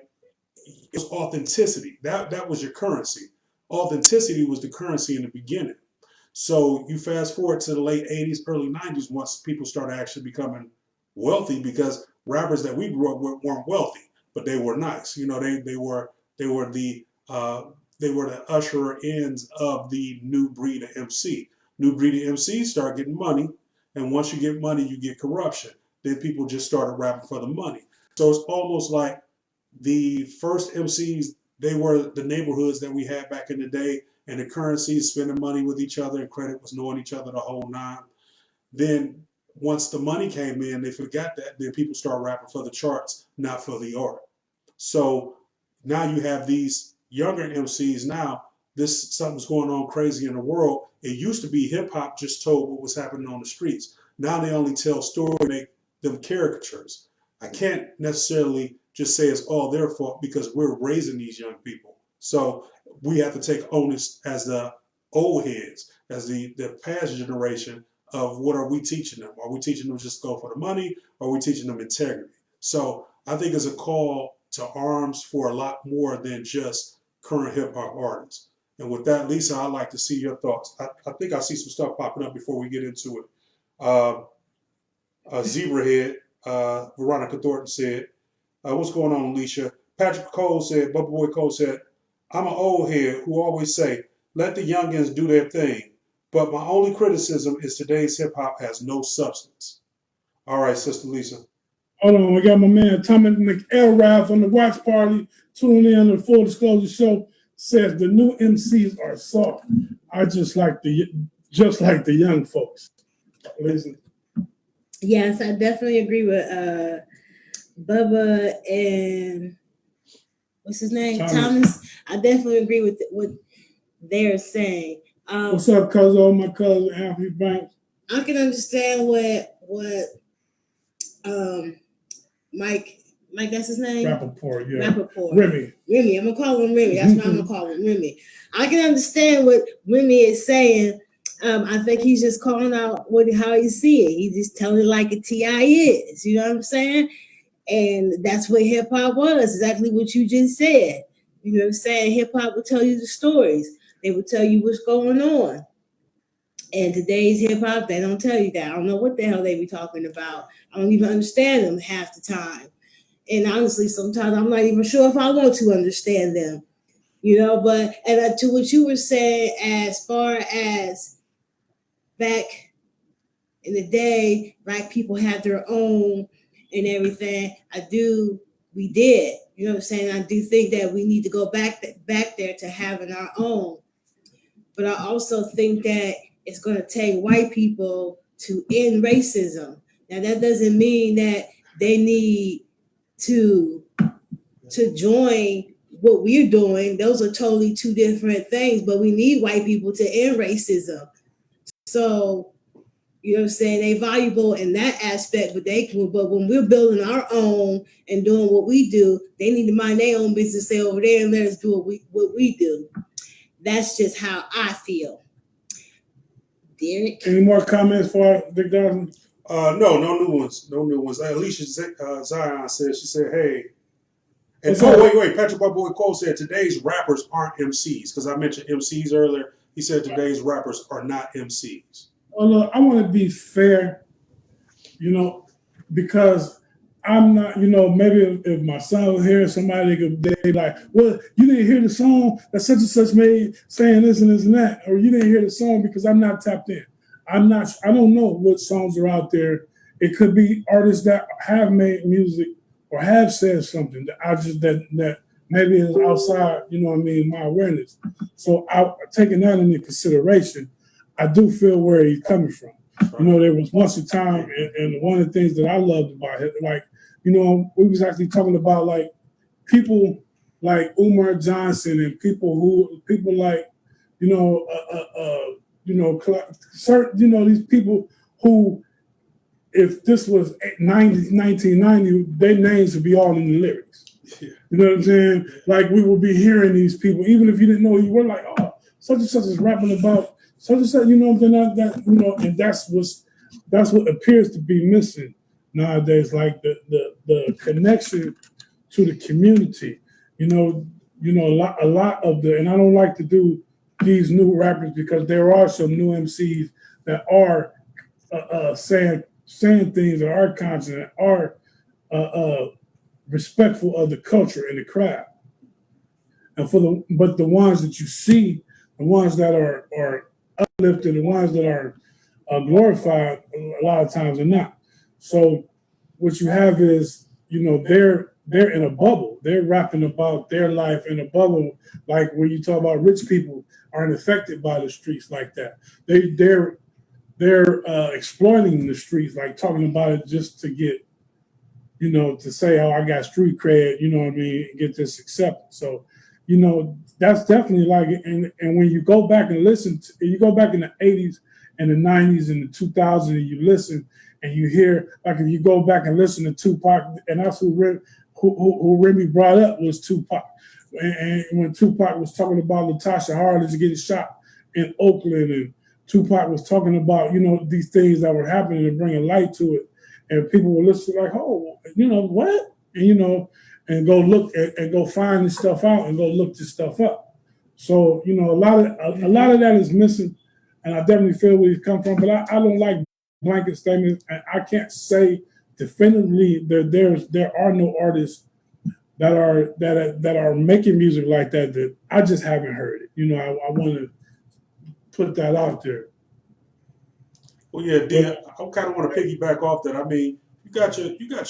it was authenticity. That was your currency. Authenticity was the currency in the beginning. So you fast forward to the late 80s, early 90s, once people started actually becoming wealthy, because rappers that we grew up with weren't wealthy, but they were nice. You know, they were the usher ends of the new breed of MC. New breed of MCs start getting money, and once you get money, you get corruption. Then people just started rapping for the money. So it's almost like the first MCs, they were the neighborhoods that we had back in the day, and the currency is spending money with each other, and credit was knowing each other the whole nine. Then once the money came in, they forgot that. Then people start rapping for the charts, not for the art. So now you have these younger MCs now. Something's going on crazy in the world. It used to be hip hop just told what was happening on the streets. Now they only tell stories, make them caricatures. I can't necessarily just say it's all their fault because we're raising these young people. So we have to take onus as the old heads, as the past generation, of what are we teaching them? Are we teaching them just go for the money? Or are we teaching them integrity? So I think it's a call to arms for a lot more than just current hip hop artists. And with that, Lisa, I'd like to see your thoughts. I think I see some stuff popping up before we get into it. Zebrahead, Veronica Thornton said, what's going on, Alicia? Patrick Cole said, Bubba Boy Cole said, I'm an old head who always say, let the youngins do their thing. But my only criticism is today's hip hop has no substance. All right, Sister Lisa. Hold on, we got my man Tommy McElrath on the Watch Party. Tune in to the Full Disclosure Show. Says the new MCs are soft. I just like the young folks. Listen. Yes, I definitely agree with Bubba and what's his name? Thomas. I definitely agree with what they're saying. What's up, cousin? My cousin Anthony Banks. I can understand what Mike, that's his name? Rappaport, yeah. Rappaport. Remy. I'm gonna call him Remy. That's what I'm gonna call him, Remy. I can understand what Remy is saying. I think he's just calling out how he see it. He's just telling it like a T.I. is. You know what I'm saying? And that's what hip hop was, exactly what you just said. You know what I'm saying? Hip hop will tell you the stories. They will tell you what's going on. And today's hip hop, they don't tell you that. I don't know what the hell they be talking about. I don't even understand them half the time. And honestly, sometimes I'm not even sure if I want to understand them. But to what you were saying, as far as back in the day, Black people had their own and everything. We did. You know what I'm saying? I do think that we need to go back there to having our own. But I also think that it's going to take white people to end racism. Now, that doesn't mean that they need to join what we're doing. Those are totally two different things, but we need white people to end racism. So, you know what I'm saying? They valuable in that aspect, but when we're building our own and doing what we do, they need to mind their own business, stay over there and let us do what we do. That's just how I feel. Derek? Any more comments for Big Dawson? No new ones. No new ones. Alicia Zion said, she said, hey. And wait. Patrick, my boy Cole said, today's rappers aren't MCs. Because I mentioned MCs earlier. He said today's rappers are not MCs. Well, look, I want to be fair, because I'm not, maybe if my son was here, somebody they like, well, you didn't hear the song that such and such made saying this and this and that, or you didn't hear the song because I'm not tapped in. I don't know what songs are out there. It could be artists that have made music or have said something that maybe is outside, my awareness. So taking that into consideration, I do feel where he's coming from. There was once a time, and one of the things that I loved about it, we was actually talking about like people like Umar Johnson and people like, certain, these people who, if this was 1990, their names would be all in the lyrics. You know what I'm saying? Like we would be hearing these people, even if you didn't know who you were, like, oh, such and such is rapping about such and such, and that's what appears to be missing nowadays, like the connection to the community. A lot of and I don't like to do these new rappers because there are some new MCs that are saying things that are conscious and are respectful of the culture and the craft. And but the ones that you see, the ones that are uplifted, the ones that are glorified, a lot of times are not. So what you have is, they're in a bubble. They're rapping about their life in a bubble, like when you talk about rich people aren't affected by the streets like that. They're exploiting the streets, like talking about it just to get, to say, oh, I got street cred, and get this acceptance. So, that's definitely like it. And when you go back and listen, you go back in the 80s and the 90s and the 2000s and you listen and you hear, like if you go back and listen to Tupac, and that's who Remy brought up was Tupac. And when Tupac was talking about Latasha Harless getting shot in Oakland, and Tupac was talking about, these things that were happening and bringing light to it. And people were listening like, oh, what? And, and go look and go find this stuff out and go look this stuff up. So, a lot of that is missing. And I definitely feel where he's come from, but I don't like blanket statements. And I can't say definitively there are no artists that are making music like that I just haven't heard it. I want to put that out there. Well, yeah, D, I kind of want to piggyback off that. I mean, you got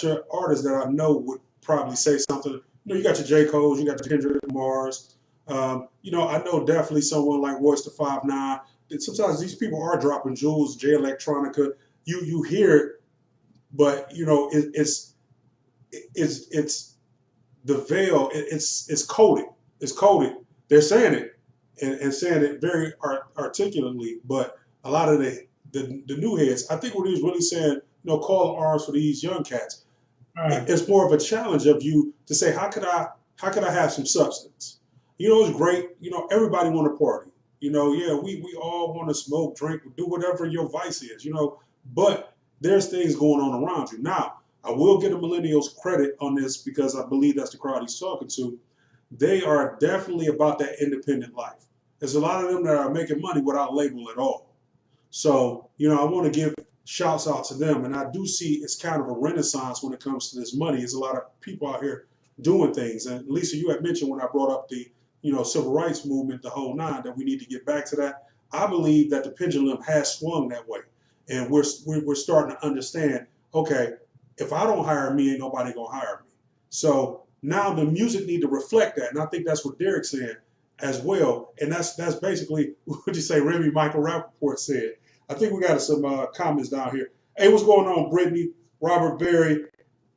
your artists that I know would probably say something. You got your J. Cole's, you got your Kendrick Lamar's. I know definitely someone like Royce the 5'9". Sometimes these people are dropping jewels, J Electronica. You hear it, but it's the veil. It's coded. It's coded. They're saying it, and saying it very articulately, but a lot of the new heads, I think what he was really saying, call to arms for these young cats. Right. It's more of a challenge of you to say, how could I have some substance? It's great. Everybody want to party. Yeah, we all want to smoke, drink, do whatever your vice is. But there's things going on around you. Now, I will give the millennials credit on this because I believe that's the crowd he's talking to. They are definitely about that independent life. There's a lot of them that are making money without label at all. So, I want to give shouts out to them. And I do see it's kind of a renaissance when it comes to this money. There's a lot of people out here doing things. And Lisa, you had mentioned when I brought up the, civil rights movement, the whole nine, that we need to get back to that. I believe that the pendulum has swung that way. And we're starting to understand, okay, if I don't hire me, ain't nobody gonna hire me. So now the music need to reflect that. And I think that's what Derek's saying as well. And that's basically what you say Remy Michael Rappaport said. I think we got some comments down here. Hey, what's going on, Brittany? Robert Berry.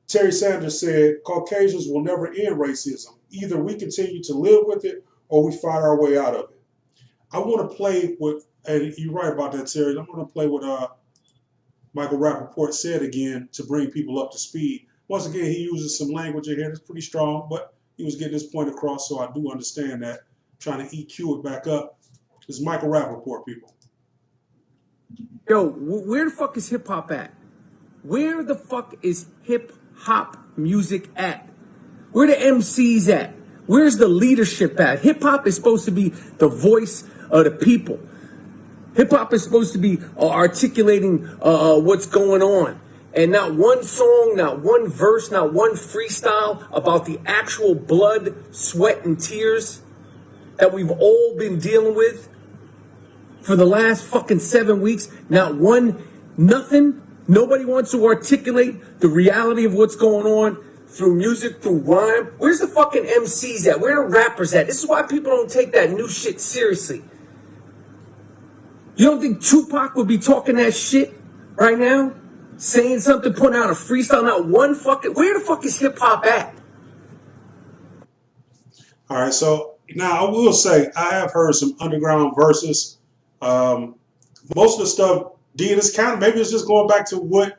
Terry Sanders said, Caucasians will never end racism. Either we continue to live with it or we fight our way out of it. I want to play with, and you're right about that, Terry. I'm going to play what Michael Rappaport said again to bring people up to speed. Once again, he uses some language in here that's pretty strong, but he was getting his point across, so I do understand that. I'm trying to EQ it back up. This is Michael Rappaport, people. Yo, where the fuck is hip hop at? Where the fuck is hip hop music at? Where the MCs at? Where's the leadership at? Hip hop is supposed to be the voice of the people. Hip hop is supposed to be articulating what's going on. And not one song, not one verse, not one freestyle about the actual blood, sweat, and tears that we've all been dealing with for the last fucking 7 weeks. Not one, nothing. Nobody wants to articulate the reality of what's going on through music, through rhyme. Where's the fucking MCs at? Where are the rappers at? This is why people don't take that new shit seriously. You don't think Tupac would be talking that shit right now? Saying something, putting out a freestyle, not one fucking... Where the fuck is hip-hop at? All right, so now I will say I have heard some underground verses. Most of the stuff, D, this kind of, maybe it's just going back to what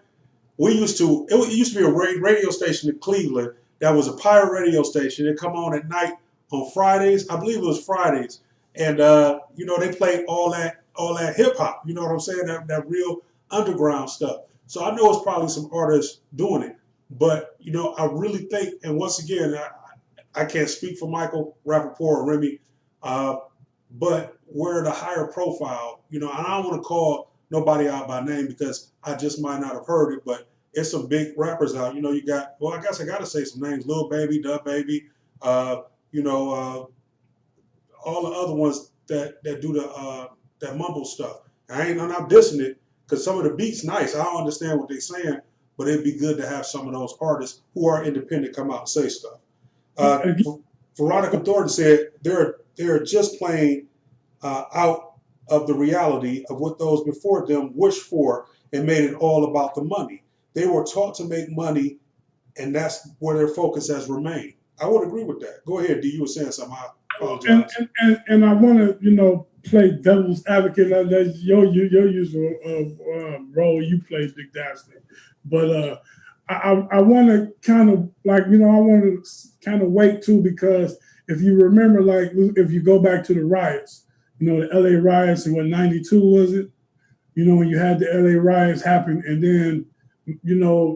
we used to. It used to be a radio station in Cleveland that was a pirate radio station. It come on at night on Fridays. I believe it was Fridays. And, they played all that hip hop. You know what I'm saying? That real underground stuff. So I know it's probably some artists doing it. But, I really think, and once again, I can't speak for Michael Rappaport or Remy, but we're the higher profile, and I don't want to call nobody out by name because I just might not have heard it, but it's some big rappers out. You got, well, I guess I got to say some names, Lil Baby, Dub Baby, all the other ones that do that mumble stuff. I'm not dissing it because some of the beats nice. I don't understand what they're saying, but it'd be good to have some of those artists who are independent come out and say stuff. Veronica Thornton said they're just playing out of the reality of what those before them wished for and made it all about the money. They were taught to make money, and that's where their focus has remained. I would agree with that. Go ahead, D. You were saying something. I apologize. And I want to, play devil's advocate. That's your usual role you play, Dick Dastardly. But I want to kind of I want to kind of wait too, because if you remember, if you go back to the riots, the LA riots in 92 was it? When you had the LA riots happen, and then,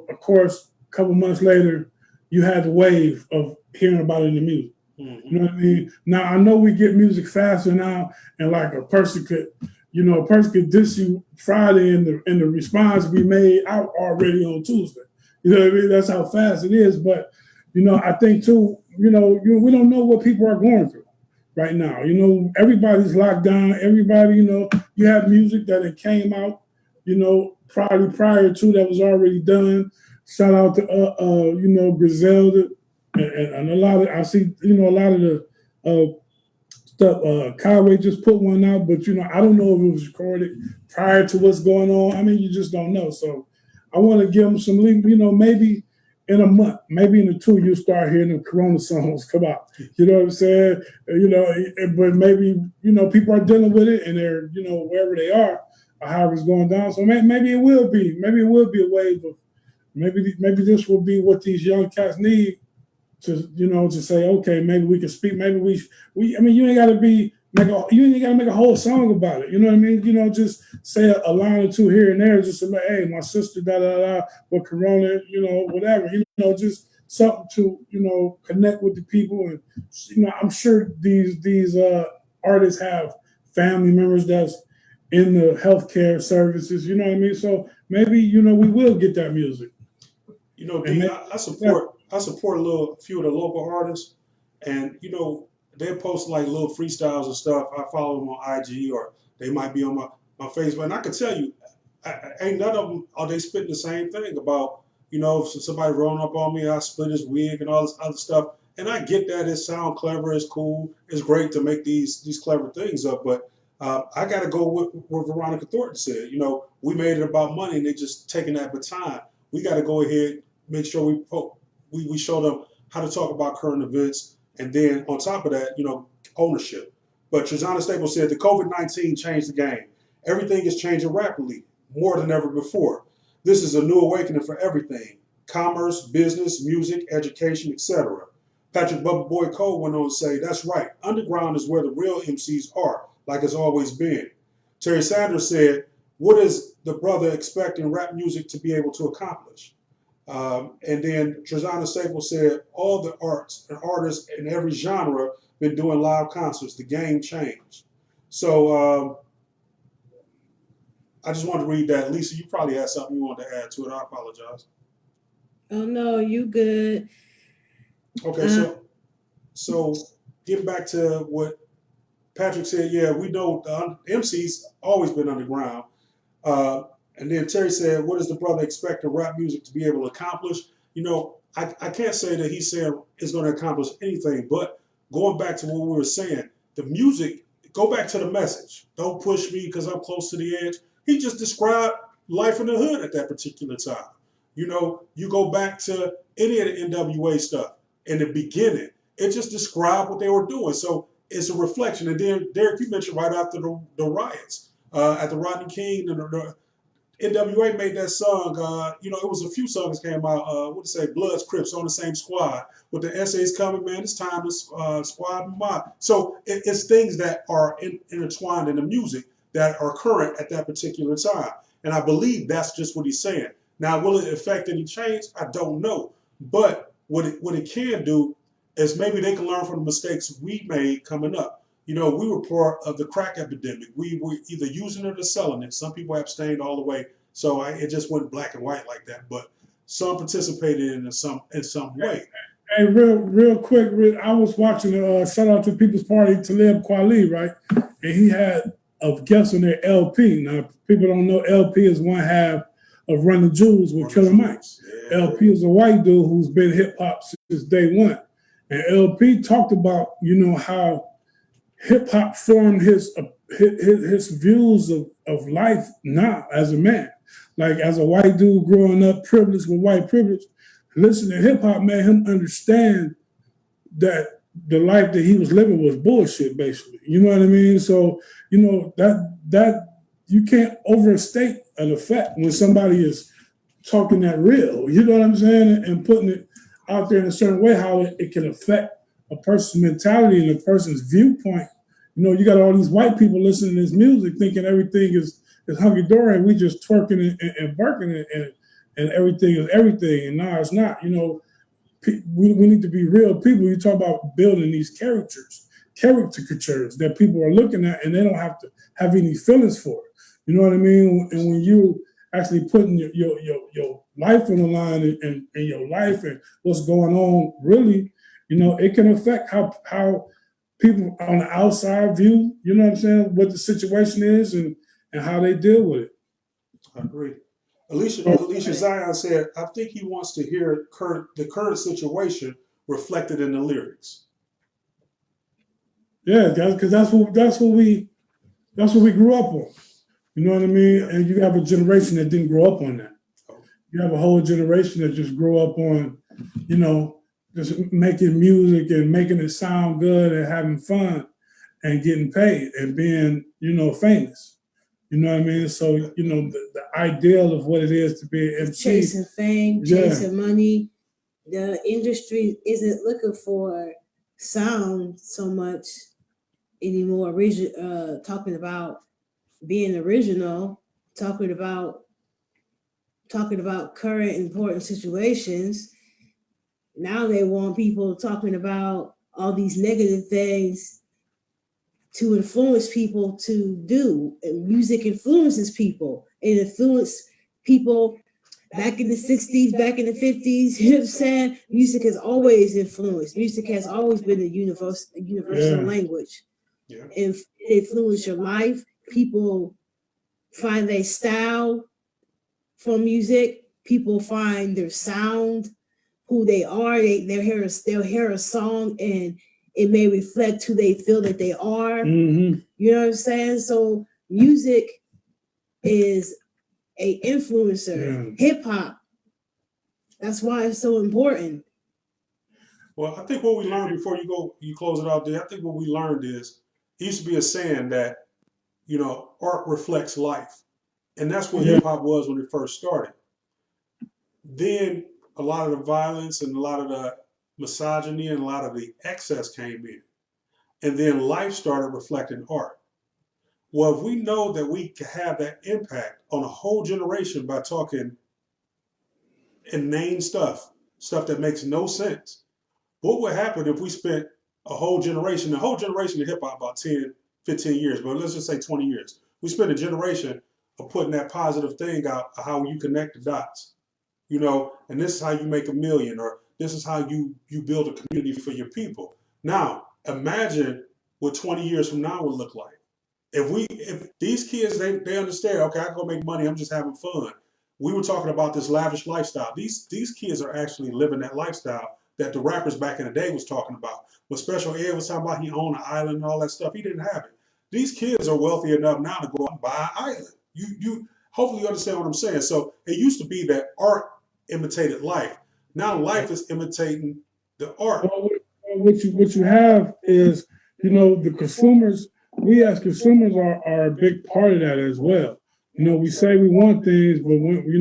of course, a couple months later, you had the wave of hearing about it in the music. Mm-hmm. You know what I mean? Now I know we get music faster now, and a person could diss you Friday, and the response be made out already on Tuesday. You know what I mean? That's how fast it is. But I think too, we don't know what people are going through right now. Everybody's locked down. Everybody, you have music that it came out, probably prior to that was already done. Shout out to Griselda and a lot of, I see a lot of the stuff. Conway just put one out, but I don't know if it was recorded prior to what's going on. I mean, you just don't know. So I want to give them some, maybe in a month, maybe in the 2, you start hearing the Corona songs come out. You know what I'm saying? But maybe, people are dealing with it and they're, wherever they are or however it's going down. So maybe it will be a wave of, maybe this will be what these young cats need to say, okay, maybe we can speak, maybe you ain't got to make a whole song about it. You know what I mean? Just say a line or two here and there, just say, hey, my sister, da da da, with Corona, whatever. Just something to connect with the people, and I'm sure these artists have family members that's in the healthcare services. You know what I mean? So maybe we will get that music. D, I support a few of the local artists, and they post like little freestyles and stuff. I follow them on IG, or they might be on my Facebook, and I can tell you, ain't none of them are they spitting the same thing about if somebody rolling up on me, I split his wig and all this other stuff. And I get that it sounds clever, it's cool, it's great to make these clever things up, but I got to go with what Veronica Thornton said. We made it about money, and they just taking that baton. We got to go ahead, make sure we show them how to talk about current events, and then on top of that, ownership. But Trezana Staples said the COVID-19 changed the game. Everything is changing rapidly, more than ever before. This is a new awakening for everything: commerce, business, music, education, etc. Patrick Bubba Boy Cole went on to say, that's right, underground is where the real MCs are, like it's always been. Terry Sanders said, what is the brother expecting rap music to be able to accomplish? And then Trezana Staples said, all the arts and artists in every genre been doing live concerts. The game changed. So I just wanted to read that. Lisa, you probably had something you wanted to add to it. I apologize. Oh no, you good. Okay, so getting back to what Patrick said, yeah, we know the MC's always been underground. And then Terry said, what does the brother expect the rap music to be able to accomplish? I can't say that he said it's going to accomplish anything, but going back to what we were saying, the music, go back to the message. Don't push me because I'm close to the edge. He just described life in the hood at that particular time. You go back to any of the NWA stuff in the beginning, it just described what they were doing. So it's a reflection. And then, Derek, you mentioned right after the riots at the Rodney King and the NWA made that song. It was a few songs came out. Bloods, Crips on the same squad. With the essays coming, man, it's time to squad and mob. So it's things that are intertwined in the music that are current at that particular time. And I believe that's just what he's saying. Now, will it affect any change? I don't know. But what it can do is maybe they can learn from the mistakes we made coming up. We were part of the crack epidemic. We were either using it or selling it. Some people abstained all the way, so it just went black and white like that. But some participated in some way. Hey, real quick, I was watching shout out to People's Party, Talib Kweli, right? And he had a guest on their LP. Now, people don't know LP is one half of Run the Jewels with Killer Mike. Yeah. LP is a white dude who's been hip hop since day one. And LP talked about, how hip hop formed his views of life now as a man. Like as a white dude growing up privileged with white privilege, listening to hip hop made him understand that the life that he was living was bullshit, basically. You know what I mean? So, that you can't overstate an effect when somebody is talking that real. You know what I'm saying? And putting it out there in a certain way, how it can affect a person's mentality and a person's viewpoint. You got all these white people listening to this music thinking everything is hunky-dory and we just twerking and barking and everything is everything. And no, it's not. We need to be real people. You talk about building these caricatures that people are looking at and they don't have to have any feelings for it. You know what I mean? And when you actually putting your life on the line and your life and what's going on, really, it can affect how people on the outside view, you know what I'm saying, what the situation is and how they deal with it. I agree. Alicia Zion said, I think he wants to hear the current situation reflected in the lyrics. Yeah, because that's what we grew up on. You know what I mean? Yeah. And you have a generation that didn't grow up on that. you have a whole generation that just grew up on, you know, just making music and making it sound good and having fun and getting paid and being, you know, famous. You know what I mean? So, you know, the ideal of what it is to be an MC. Chasing fame, Yeah. chasing money. The industry isn't looking for sound so much anymore. Talking about being original, talking about current important situations. Now they want people talking about all these negative things to influence people to do. And music influences people. It influenced people back in the 60s, back in the 50s. You know what I'm saying? Music has always influenced. Music has always been a universal language. Yeah. And it influenced your life. People find their style from music. People find their sound, who they are. They'll hear a song and it may reflect who they feel that they are. Mm-hmm. You know what I'm saying? So music is a influencer. Hip hop. That's why it's so important. Well, I think what we learned before you close it out there, I think what we learned is, it used to be a saying that, you know, art reflects life. And that's what hip hop was when it first started. Then a lot of the violence and a lot of the misogyny and a lot of the excess came in. And then life started reflecting art. Well, if we know that we can have that impact on a whole generation by talking inane stuff that makes no sense, what would happen if we spent a whole generation of hip hop, about 10, 15 years, but let's just say 20 years. We spent a generation of putting that positive thing out of how you connect the dots, you know, and this is how you make $1 million, or this is how you build a community for your people. Now, imagine what 20 years from now would look like. If these kids, they understand, okay, I can go make money, I'm just having fun. We were talking about this lavish lifestyle. These kids are actually living that lifestyle that the rappers back in the day was talking about. When Special Ed was talking about he owned an island and all that stuff, he didn't have it. These kids are wealthy enough now to go out and buy an island. You hopefully you understand what I'm saying. So it used to be that art imitated life. Now life is imitating the art. Well, what you have is, you know, the consumers. We as consumers are a big part of that as well. You know, we say we want things, but when, you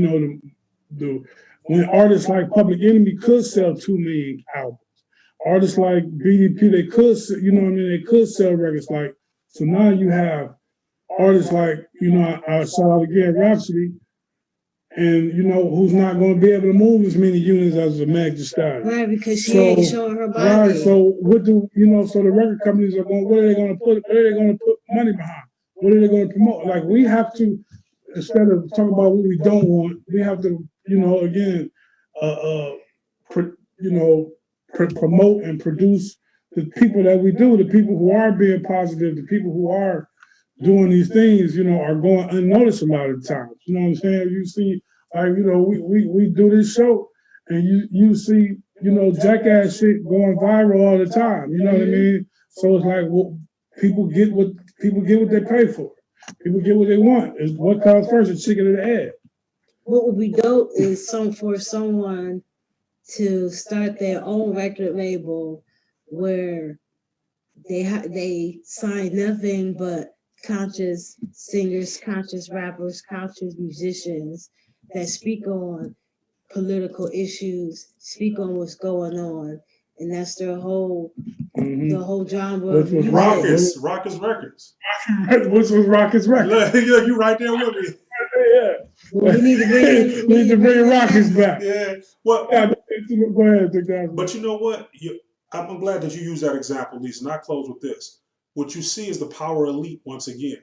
know, when artists like Public Enemy could sell 2 million albums, artists like BDP, they could, you know what I mean, they could sell records like. So now you have artists like, you know, I saw it again, Rhapsody, and you know, who's not going to be able to move as many units as a Meg Thee Stallion. Right, because she ain't showing her body. Right, so what do you know? So the record companies are going. What are they going to put? What are they going to put money behind? What are they going to promote? Like we have to, instead of talking about what we don't want, we have to, you know, again, promote and produce the people that we do, the people who are being positive, the people who are doing these things, you know, are going unnoticed a lot of times. You know what I'm saying? You see, like, you know, we do this show and you see, you know, jackass shit going viral all the time. You know what I mean? So it's like, well, people get what they pay for. People get what they want. Is what comes first, the chicken or the egg? What would be dope is for someone to start their own record label where they sign nothing but conscious singers, conscious rappers, conscious musicians that speak on political issues, speak on what's going on, and that's their whole the whole genre. Which was Raucous Records. Which was Raucous Records. Yeah, you right there with me. Yeah. Well, we need to bring Raucous back. Yeah. Well, go ahead, take that. But you know what? I'm glad that you use that example, Lisa, and I close with this. What you see is the power elite once again.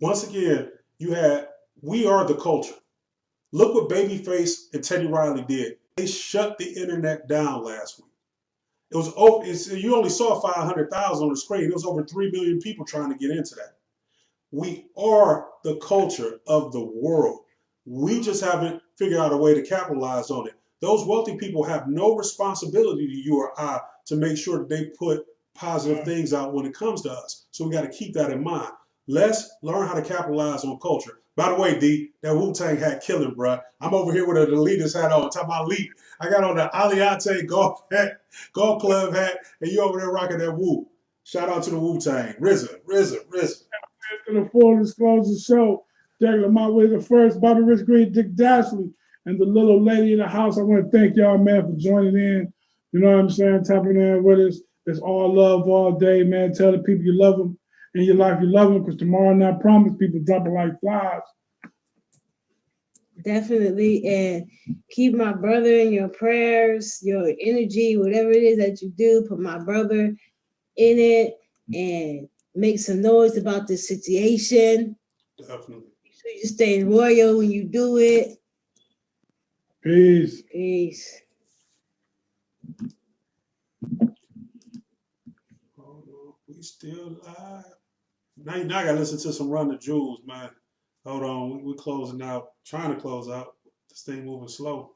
Once again, we are the culture. Look what Babyface and Teddy Riley did. They shut the internet down last week. It was over. You only saw 500,000 on the screen. It was over 3 million people trying to get into that. We are the culture of the world. We just haven't figured out a way to capitalize on it. Those wealthy people have no responsibility to you or I to make sure that they put positive things out when it comes to us. So we got to keep that in mind. Let's learn how to capitalize on culture. By the way, D, that Wu-Tang hat killing, bro. I'm over here with an Adidas hat on, talking about elite. I got on the Aliante golf club hat, and you over there rocking that Wu. Shout out to the Wu-Tang. RZA. To the full disclosure show. D.Lamont with the first, Bobby Rich Green, Dick Dashley, and the little lady in the house. I want to thank y'all, man, for joining in. You know what I'm saying? Tapping in with us. It's all love all day, man. Tell the people you love them in your life, you love them, because tomorrow night, promise people dropping like flies. Definitely. And keep my brother in your prayers, your energy, whatever it is that you do, put my brother in it and make some noise about this situation. Definitely. So you stay royal when you do it. Peace. Peace. Hold on. We still live. Now I got to listen to some Run the Jewels, man. Hold on. We're closing out. Trying to close out. This thing moving slow.